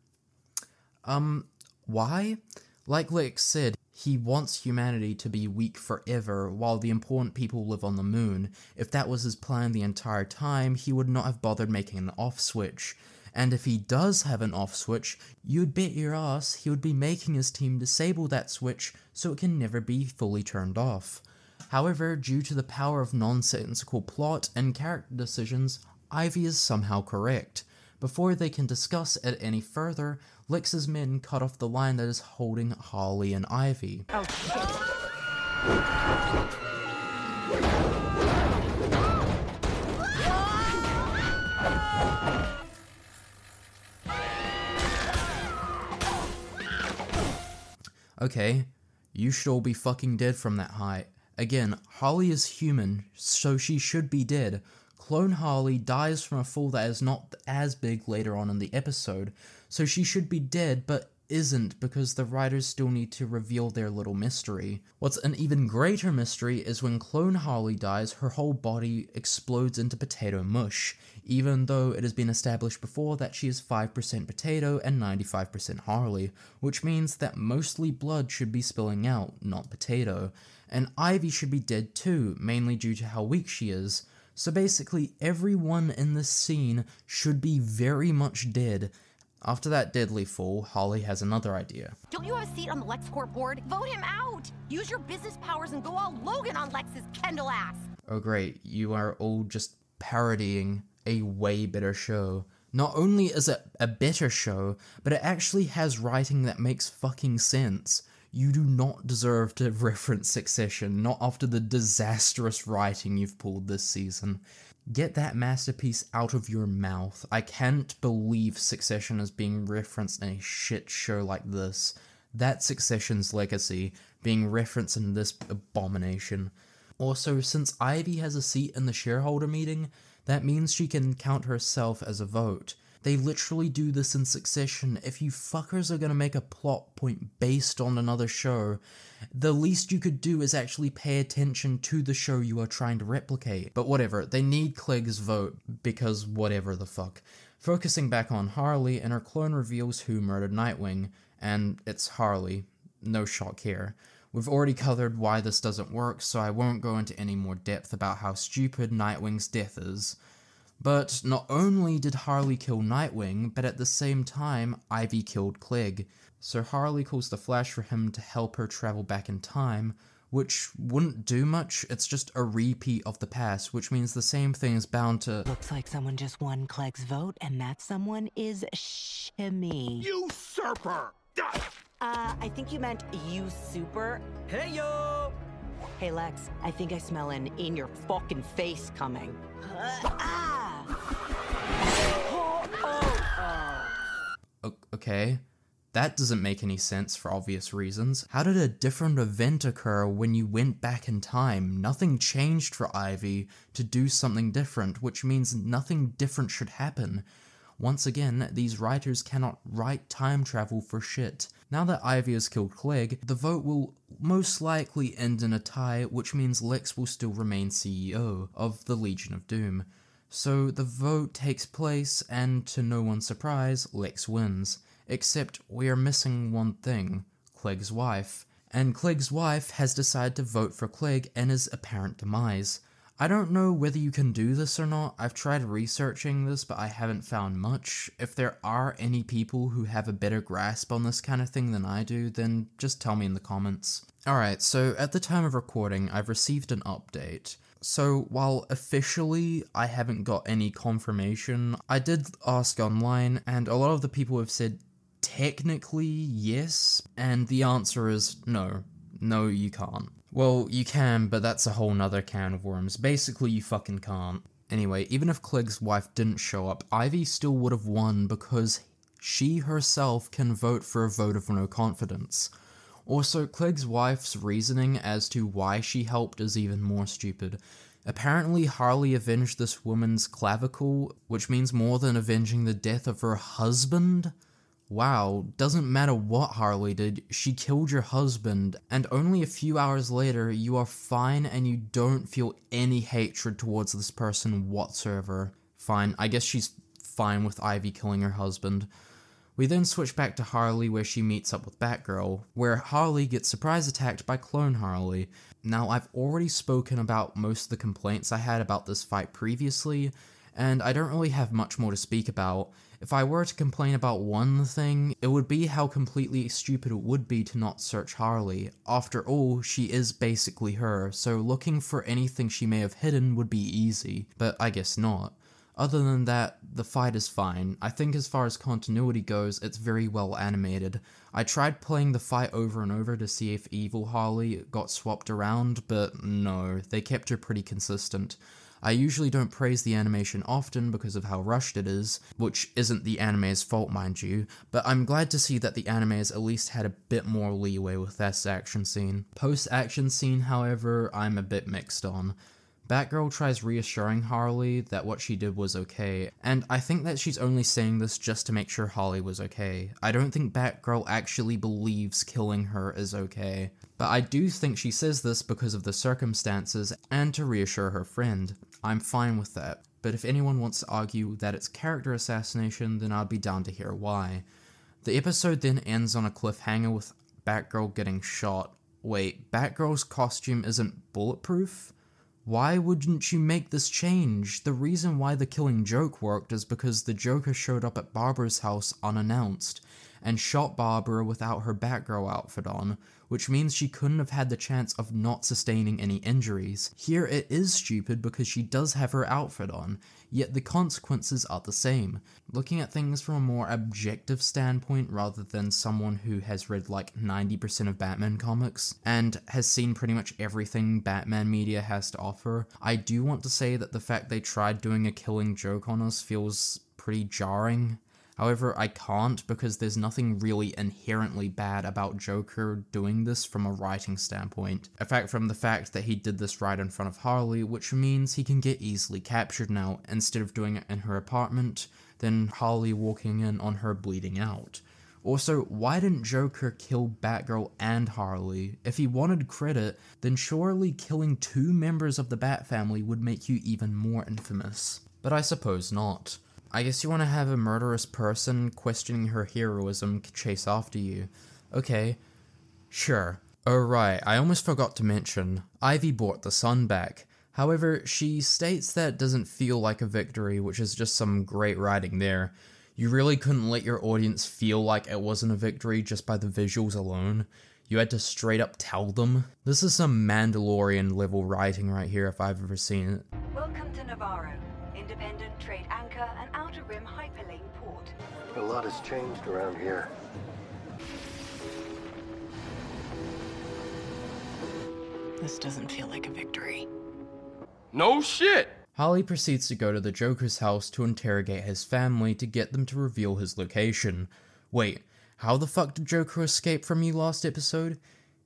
Why? Like Lex said, he wants humanity to be weak forever while the important people live on the moon. If that was his plan the entire time, he would not have bothered making an off switch. And if he does have an off switch, you'd bet your ass he would be making his team disable that switch so it can never be fully turned off. However, due to the power of nonsensical plot and character decisions, Ivy is somehow correct. Before they can discuss it any further, Lex's men cut off the line that is holding Harley and Ivy. Oh, Okay, you should all be fucking dead from that height. Again, Harley is human, so she should be dead. Clone Harley dies from a fall that is not as big later on in the episode, so she should be dead, but isn't because the writers still need to reveal their little mystery. What's an even greater mystery is when Clone Harley dies, her whole body explodes into potato mush, even though it has been established before that she is 5% potato and 95% Harley, which means that mostly blood should be spilling out, not potato. And Ivy should be dead too, mainly due to how weak she is. So basically everyone in this scene should be very much dead. After that deadly fall, Harley has another idea. Don't you have a seat on the LexCorp board? Vote him out! Use your business powers and go all Logan on Lex's Kendall ass! Oh great, you are all just parodying a way better show. Not only is it a better show, but it actually has writing that makes fucking sense. You do not deserve to reference Succession, not after the disastrous writing you've pulled this season. Get that masterpiece out of your mouth. I can't believe Succession is being referenced in a shit show like this. That's Succession's legacy, being referenced in this abomination. Also, since Ivy has a seat in the shareholder meeting, that means she can count herself as a vote. They literally do this in Succession. If you fuckers are gonna make a plot point based on another show, the least you could do is actually pay attention to the show you are trying to replicate. But whatever, they need Clegg's vote, because whatever the fuck. Focusing back on Harley, and her clone reveals who murdered Nightwing, and it's Harley. No shock here. We've already covered why this doesn't work, so I won't go into any more depth about how stupid Nightwing's death is. But not only did Harley kill Nightwing, but at the same time, Ivy killed Clegg. So Harley calls the Flash for him to help her travel back in time, which wouldn't do much. It's just a repeat of the past, which means the same thing is bound to— Looks like someone just won Clegg's vote, and that someone is Shimmy. Usurper! I think you meant you super. Hey, yo! Hey, Lex, I think I smell an in your fucking face coming. Okay, that doesn't make any sense for obvious reasons. How did a different event occur when you went back in time? Nothing changed for Ivy to do something different, which means nothing different should happen. Once again, these writers cannot write time travel for shit. Now that Ivy has killed Clegg, the vote will most likely end in a tie, which means Lex will still remain CEO of the Legion of Doom. So the vote takes place, and to no one's surprise, Lex wins. Except we are missing one thing: Clegg's wife. And Clegg's wife has decided to vote for Clegg and his apparent demise. I don't know whether you can do this or not. I've tried researching this, but I haven't found much. If there are any people who have a better grasp on this kind of thing than I do, then just tell me in the comments. Alright, so at the time of recording, I've received an update. So while officially I haven't got any confirmation, I did ask online, and a lot of the people have said technically yes, and the answer is no. No, you can't. Well, you can, but that's a whole nother can of worms. Basically, you fucking can't. Anyway, even if Clegg's wife didn't show up, Ivy still would have won because she herself can vote for a vote of no confidence. Also, Clegg's wife's reasoning as to why she helped is even more stupid. Apparently, Harley avenged this woman's clavicle, which means more than avenging the death of her husband? Wow, doesn't matter what Harley did, she killed your husband, and only a few hours later, you are fine and you don't feel any hatred towards this person whatsoever. Fine, I guess she's fine with Ivy killing her husband. We then switch back to Harley where she meets up with Batgirl, where Harley gets surprise attacked by Clone Harley. Now, I've already spoken about most of the complaints I had about this fight previously, and I don't really have much more to speak about. If I were to complain about one thing, it would be how completely stupid it would be to not search Harley. After all, she is basically her, so looking for anything she may have hidden would be easy, but I guess not. Other than that, the fight is fine. I think as far as continuity goes, it's very well animated. I tried playing the fight over and over to see if evil Harley got swapped around, but no, they kept her pretty consistent. I usually don't praise the animation often because of how rushed it is, which isn't the anime's fault, mind you, but I'm glad to see that the anime's at least had a bit more leeway with this action scene. Post-action scene, however, I'm a bit mixed on. Batgirl tries reassuring Harley that what she did was okay, and I think that she's only saying this just to make sure Harley was okay. I don't think Batgirl actually believes killing her is okay, but I do think she says this because of the circumstances and to reassure her friend. I'm fine with that, but if anyone wants to argue that it's character assassination, then I'd be down to hear why. The episode then ends on a cliffhanger with Batgirl getting shot. Wait, Batgirl's costume isn't bulletproof? Why wouldn't you make this change? The reason why the killing joke worked is because the Joker showed up at Barbara's house unannounced, and shot Barbara without her Batgirl outfit on, which means she couldn't have had the chance of not sustaining any injuries. Here it is stupid because she does have her outfit on, yet the consequences are the same. Looking at things from a more objective standpoint rather than someone who has read like 90% of Batman comics, and has seen pretty much everything Batman media has to offer, I do want to say that the fact they tried doing a killing joke on us feels pretty jarring. However, I can't because there's nothing really inherently bad about Joker doing this from a writing standpoint. In fact, from the fact that he did this right in front of Harley, which means he can get easily captured now, instead of doing it in her apartment, then Harley walking in on her bleeding out. Also, why didn't Joker kill Batgirl and Harley? If he wanted credit, then surely killing 2 members of the Bat family would make you even more infamous. But I suppose not. I guess you want to have a murderous person questioning her heroism chase after you. Okay, sure. Oh right, I almost forgot to mention, Ivy brought the sun back. However, she states that it doesn't feel like a victory, which is just some great writing there. You really couldn't let your audience feel like it wasn't a victory just by the visuals alone. You had to straight up tell them. This is some Mandalorian level writing right here if I've ever seen it. Welcome to Navarro, independent trade anchor and outer rim hyperlane port. A lot has changed around here. This doesn't feel like a victory. No shit! Harley proceeds to go to the Joker's house to interrogate his family to get them to reveal his location. Wait, how the fuck did Joker escape from you last episode?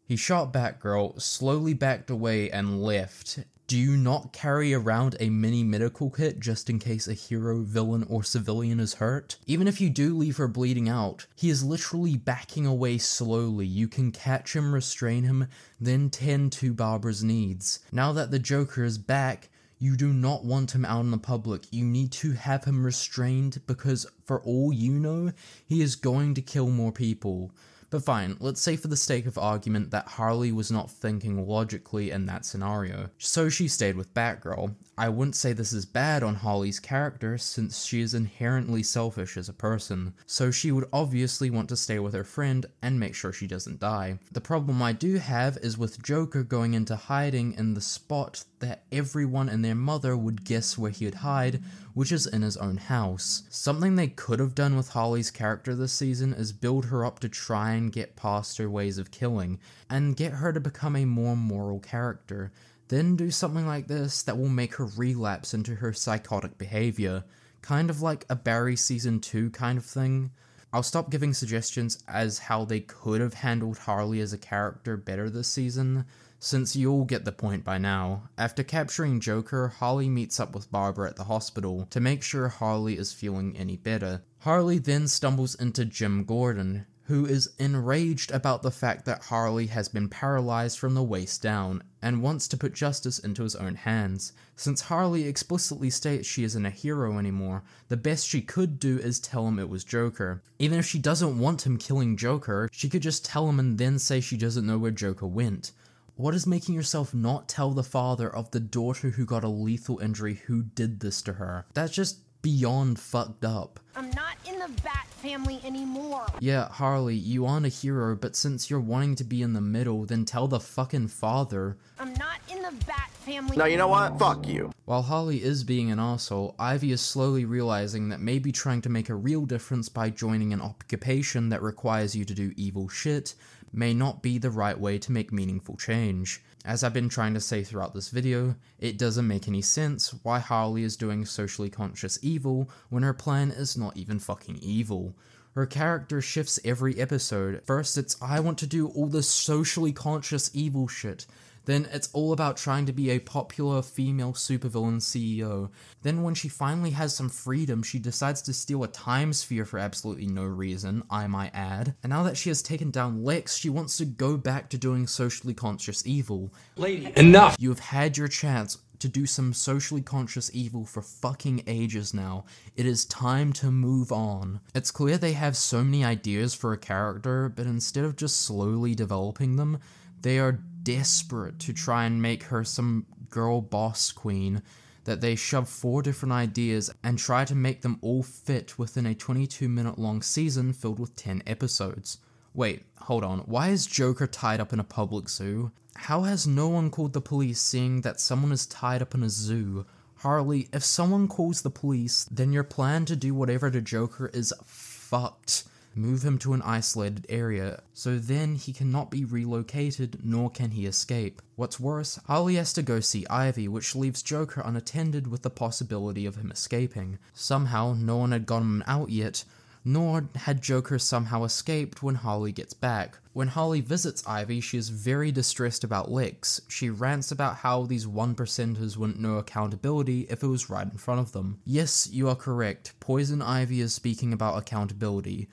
He shot Batgirl, slowly backed away, and left. Do you not carry around a mini medical kit just in case a hero, villain, or civilian is hurt? Even if you do leave her bleeding out, he is literally backing away slowly. You can catch him, restrain him, then tend to Barbara's needs. Now that the Joker is back, you do not want him out in the public. You need to have him restrained because, for all you know, he is going to kill more people. But fine, let's say for the sake of argument that Harley was not thinking logically in that scenario, so she stayed with Batgirl. I wouldn't say this is bad on Harley's character since she is inherently selfish as a person, so she would obviously want to stay with her friend and make sure she doesn't die. The problem I do have is with Joker going into hiding in the spot that everyone and their mother would guess where he'd hide, which is in his own house. Something they could have done with Harley's character this season is build her up to try and get past her ways of killing, and get her to become a more moral character. Then do something like this that will make her relapse into her psychotic behavior, kind of like a Barry Season 2 kind of thing. I'll stop giving suggestions as how they could have handled Harley as a character better this season, since you all get the point by now. After capturing Joker, Harley meets up with Barbara at the hospital to make sure Harley is feeling any better. Harley then stumbles into Jim Gordon, who is enraged about the fact that Harley has been paralyzed from the waist down, and wants to put justice into his own hands. Since Harley explicitly states she isn't a hero anymore, the best she could do is tell him it was Joker. Even if she doesn't want him killing Joker, she could just tell him and then say she doesn't know where Joker went. What is making yourself not tell the father of the daughter who got a lethal injury who did this to her? That's just beyond fucked up. I'm not in the Bat family anymore. Yeah, Harley, you aren't a hero, but since you're wanting to be in the middle, then tell the fucking father. I'm not in the Bat family. Now you know what? Fuck you. While Harley is being an asshole, Ivy is slowly realizing that maybe trying to make a real difference by joining an occupation that requires you to do evil shit may not be the right way to make meaningful change. As I've been trying to say throughout this video, it doesn't make any sense why Harley is doing socially conscious evil when her plan is not even fucking evil. Her character shifts every episode. First it's, I want to do all this socially conscious evil shit. Then it's all about trying to be a popular female supervillain CEO. Then when she finally has some freedom, she decides to steal a time sphere for absolutely no reason, I might add. And now that she has taken down Lex, she wants to go back to doing socially conscious evil. Lady, enough! You have had your chance to do some socially conscious evil for fucking ages now. It is time to move on. It's clear they have so many ideas for a character, but instead of just slowly developing them, they are desperate to try and make her some girl boss queen, that they shove 4 different ideas and try to make them all fit within a 22-minute long season filled with 10 episodes. Wait, hold on, why is Joker tied up in a public zoo? How has no one called the police seeing that someone is tied up in a zoo? Harley, if someone calls the police, then your plan to do whatever to Joker is fucked. Move him to an isolated area, so then he cannot be relocated, nor can he escape. What's worse, Harley has to go see Ivy, which leaves Joker unattended with the possibility of him escaping. Somehow, no one had gotten him out yet, nor had Joker somehow escaped when Harley gets back. When Harley visits Ivy, she is very distressed about Lex. She rants about how these 1%ers wouldn't know accountability if it was right in front of them. Yes, you are correct, Poison Ivy is speaking about accountability.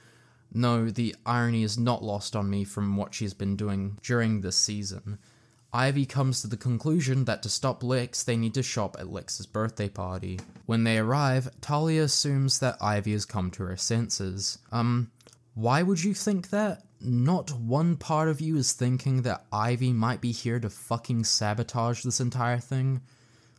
No, the irony is not lost on me from what she's been doing during this season. Ivy comes to the conclusion that to stop Lex, they need to shop at Lex's birthday party. When they arrive, Talia assumes that Ivy has come to her senses. Why would you think that? Not one part of you is thinking that Ivy might be here to fucking sabotage this entire thing?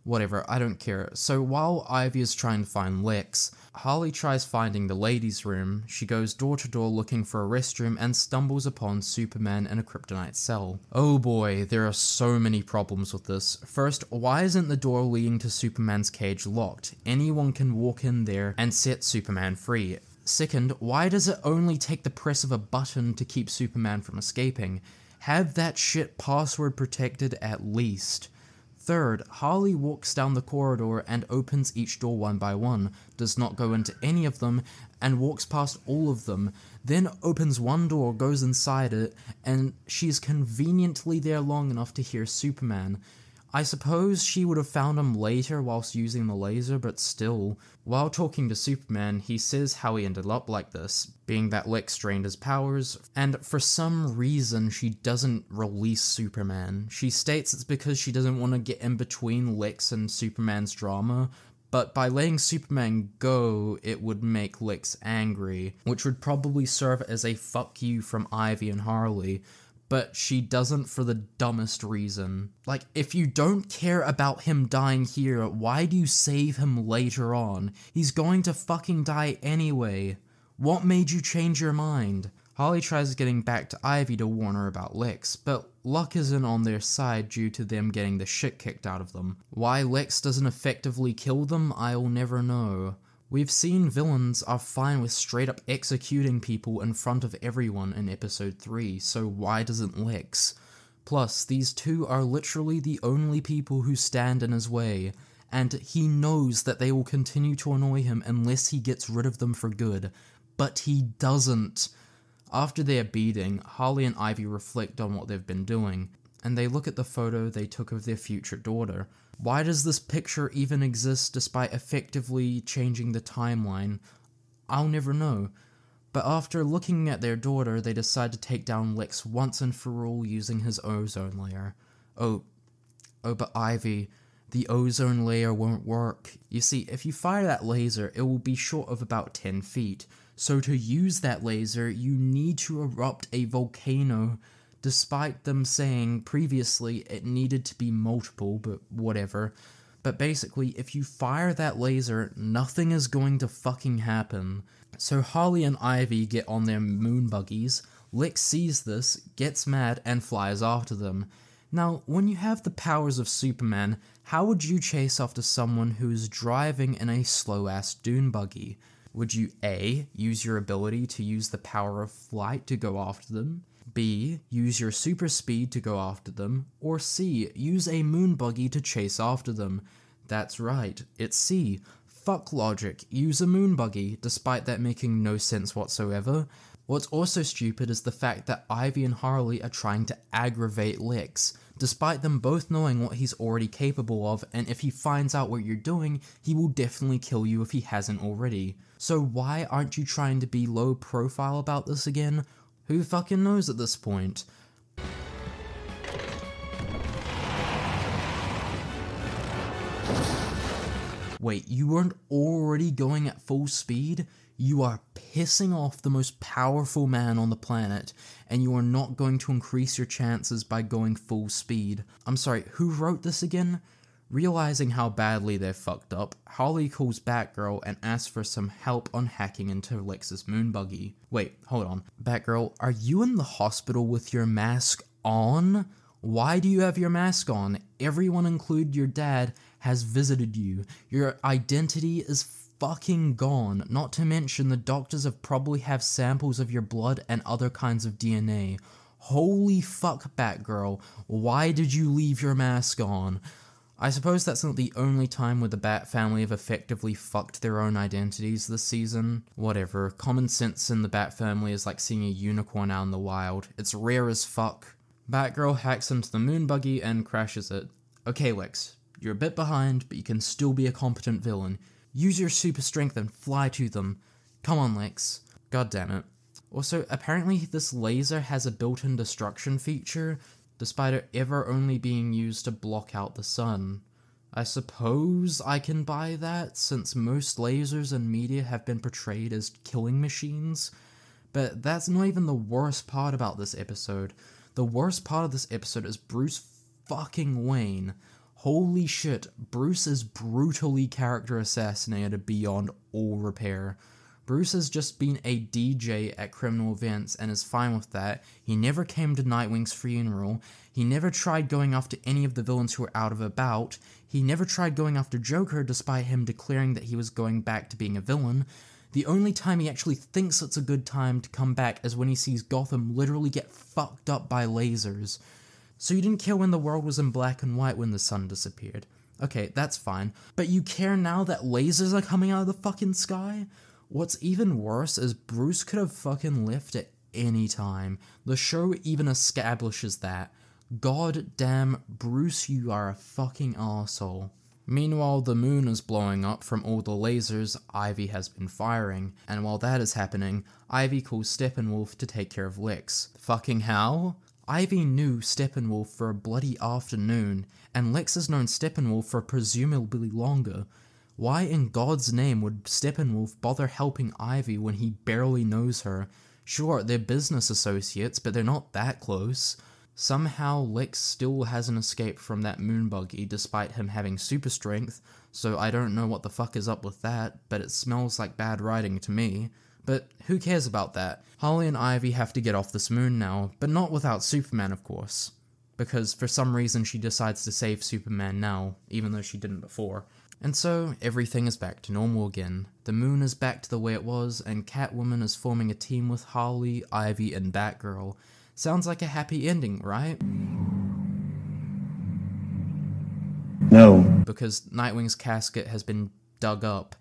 Whatever, I don't care. So while Ivy is trying to find Lex, Harley tries finding the ladies' room. She goes door to door looking for a restroom and stumbles upon Superman in a kryptonite cell. Oh boy, there are so many problems with this. First, why isn't the door leading to Superman's cage locked? Anyone can walk in there and set Superman free. Second, why does it only take the press of a button to keep Superman from escaping? Have that shit password protected at least. Third, Harley walks down the corridor and opens each door one by one, does not go into any of them, and walks past all of them, then opens one door, goes inside it, and she's conveniently there long enough to hear Superman. I suppose she would have found him later whilst using the laser, but still. While talking to Superman, he says how he ended up like this, being that Lex drained his powers, and for some reason she doesn't release Superman. She states it's because she doesn't want to get in between Lex and Superman's drama, but by letting Superman go, it would make Lex angry, which would probably serve as a fuck you from Ivy and Harley. But she doesn't for the dumbest reason. Like, if you don't care about him dying here, why do you save him later on? He's going to fucking die anyway. What made you change your mind? Harley tries getting back to Ivy to warn her about Lex, but luck isn't on their side due to them getting the shit kicked out of them. Why Lex doesn't effectively kill them, I'll never know. We've seen villains are fine with straight up executing people in front of everyone in episode 3, so why doesn't Lex? Plus, these two are literally the only people who stand in his way, and he knows that they will continue to annoy him unless he gets rid of them for good, but he doesn't. After their beating, Harley and Ivy reflect on what they've been doing, and they look at the photo they took of their future daughter. Why does this picture even exist despite effectively changing the timeline? I'll never know. But after looking at their daughter, they decide to take down Lex once and for all using his ozone layer. Oh, but Ivy, the ozone layer won't work. You see, if you fire that laser, it will be short of about 10 feet. So to use that laser, you need to erupt a volcano, despite them saying previously it needed to be multiple, but whatever. But basically, if you fire that laser, nothing is going to fucking happen. So Harley and Ivy get on their moon buggies, Lex sees this, gets mad, and flies after them. Now, when you have the powers of Superman, how would you chase after someone who is driving in a slow-ass dune buggy? Would you A, use your ability to use the power of flight to go after them? B, use your super speed to go after them? Or C, use a moon buggy to chase after them? That's right, it's C. Fuck logic, use a moon buggy, despite that making no sense whatsoever. What's also stupid is the fact that Ivy and Harley are trying to aggravate Lex, despite them both knowing what he's already capable of, and if he finds out what you're doing, he will definitely kill you if he hasn't already. So why aren't you trying to be low profile about this again? Who fucking knows at this point? Wait, you weren't already going at full speed? You are pissing off the most powerful man on the planet, and you are not going to increase your chances by going full speed. I'm sorry, who wrote this again? Realizing how badly they're fucked up, Harley calls Batgirl and asks for some help on hacking into Lex's moon buggy. Wait, hold on. Batgirl, are you in the hospital with your mask on? Why do you have your mask on? Everyone, including your dad, has visited you. Your identity is fucking gone. Not to mention the doctors have probably have samples of your blood and other kinds of DNA. Holy fuck, Batgirl. Why did you leave your mask on? I suppose that's not the only time where the Bat family have effectively fucked their own identities this season. Whatever, common sense in the Bat family is like seeing a unicorn out in the wild. It's rare as fuck. Batgirl hacks into the moon buggy and crashes it. Okay, Lex, you're a bit behind, but you can still be a competent villain. Use your super strength and fly to them. Come on, Lex. God damn it. Also, apparently this laser has a built-in destruction feature, despite it ever only being used to block out the sun. I suppose I can buy that, since most lasers in media have been portrayed as killing machines. But that's not even the worst part about this episode. The worst part of this episode is Bruce fucking Wayne. Holy shit, Bruce is brutally character assassinated beyond all repair. Bruce has just been a DJ at criminal events and is fine with that. He never came to Nightwing's funeral. He never tried going after any of the villains who were out of about. He never tried going after Joker despite him declaring that he was going back to being a villain. The only time he actually thinks it's a good time to come back is when he sees Gotham literally get fucked up by lasers. So you didn't care when the world was in black and white when the sun disappeared. Okay, that's fine. But you care now that lasers are coming out of the fucking sky? What's even worse is Bruce could have fucking left at any time. The show even establishes that. God damn, Bruce, you are a fucking arsehole. Meanwhile, the moon is blowing up from all the lasers Ivy has been firing, and while that is happening, Ivy calls Steppenwolf to take care of Lex. Fucking how? Ivy knew Steppenwolf for a bloody afternoon, and Lex has known Steppenwolf for presumably longer. Why in God's name would Steppenwolf bother helping Ivy when he barely knows her? Sure, they're business associates, but they're not that close. Somehow, Lex still hasn't escaped from that moon buggy despite him having super strength, so I don't know what the fuck is up with that, but it smells like bad writing to me. But who cares about that? Harley and Ivy have to get off this moon now, but not without Superman, of course. Because for some reason she decides to save Superman now, even though she didn't before. And so, everything is back to normal again. The moon is back to the way it was, and Catwoman is forming a team with Harley, Ivy, and Batgirl. Sounds like a happy ending, right? No. Because Nightwing's casket has been dug up.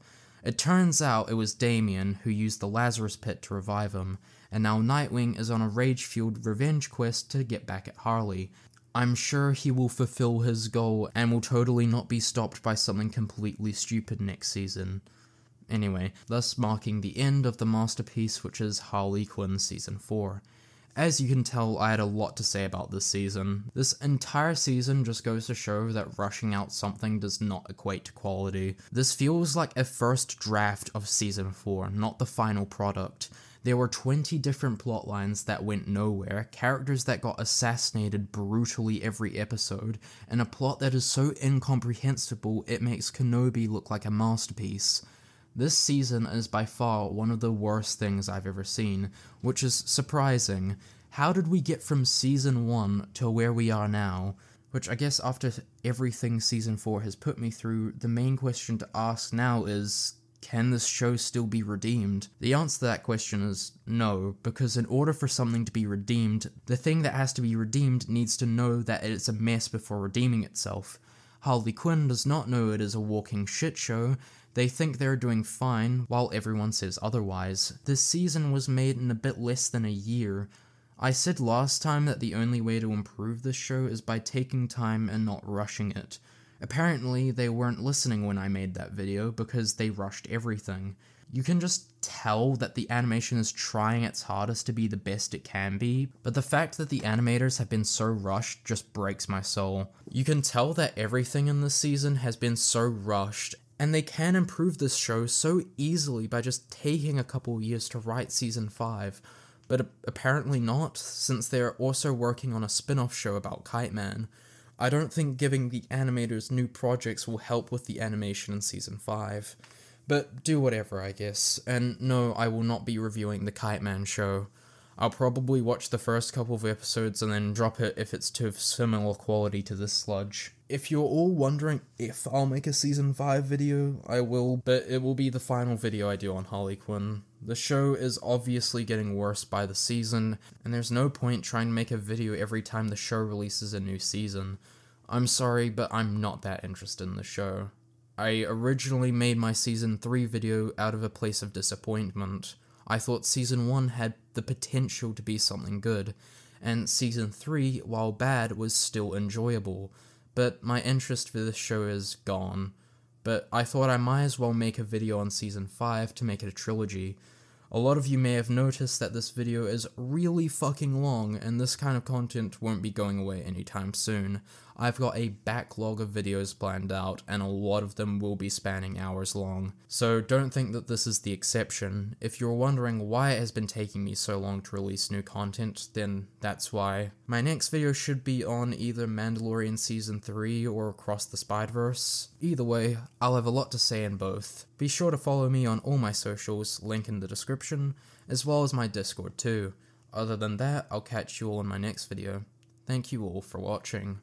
It turns out it was Damian who used the Lazarus Pit to revive him, and now Nightwing is on a rage-fueled revenge quest to get back at Harley. I'm sure he will fulfill his goal and will totally not be stopped by something completely stupid next season. Anyway, thus marking the end of the masterpiece, which is Harley Quinn Season 4. As you can tell, I had a lot to say about this season. This entire season just goes to show that rushing out something does not equate to quality. This feels like a first draft of Season 4, not the final product. There were 20 different plotlines that went nowhere, characters that got assassinated brutally every episode, and a plot that is so incomprehensible it makes Kenobi look like a masterpiece. This season is by far one of the worst things I've ever seen, which is surprising. How did we get from Season 1 to where we are now? Which I guess after everything Season 4 has put me through, the main question to ask now is, can this show still be redeemed? The answer to that question is no, because in order for something to be redeemed, the thing that has to be redeemed needs to know that it's a mess before redeeming itself. Harley Quinn does not know it is a walking shit show. They think they're doing fine, while everyone says otherwise. This season was made in a bit less than a year. I said last time that the only way to improve this show is by taking time and not rushing it. Apparently, they weren't listening when I made that video, because they rushed everything. You can just tell that the animation is trying its hardest to be the best it can be, but the fact that the animators have been so rushed just breaks my soul. You can tell that everything in this season has been so rushed, and they can improve this show so easily by just taking a couple years to write Season 5, but apparently not, since they're also working on a spin-off show about Kite Man. I don't think giving the animators new projects will help with the animation in Season 5. But do whatever, I guess. And no, I will not be reviewing the Kite Man show. I'll probably watch the first couple of episodes and then drop it if it's to similar quality to this sludge. If you're all wondering if I'll make a Season 5 video, I will, but it will be the final video I do on Harley Quinn. The show is obviously getting worse by the season, and there's no point trying to make a video every time the show releases a new season. I'm sorry, but I'm not that interested in the show. I originally made my Season 3 video out of a place of disappointment. I thought Season 1 had the potential to be something good, and Season 3, while bad, was still enjoyable, but my interest for this show is gone. But I thought I might as well make a video on Season 5 to make it a trilogy. A lot of you may have noticed that this video is really fucking long, and this kind of content won't be going away anytime soon. I've got a backlog of videos planned out, and a lot of them will be spanning hours long. So don't think that this is the exception. If you're wondering why it has been taking me so long to release new content, then that's why. My next video should be on either Mandalorian Season 3 or Across the Spider-Verse. Either way, I'll have a lot to say in both. Be sure to follow me on all my socials, link in the description, as well as my Discord too. Other than that, I'll catch you all in my next video. Thank you all for watching.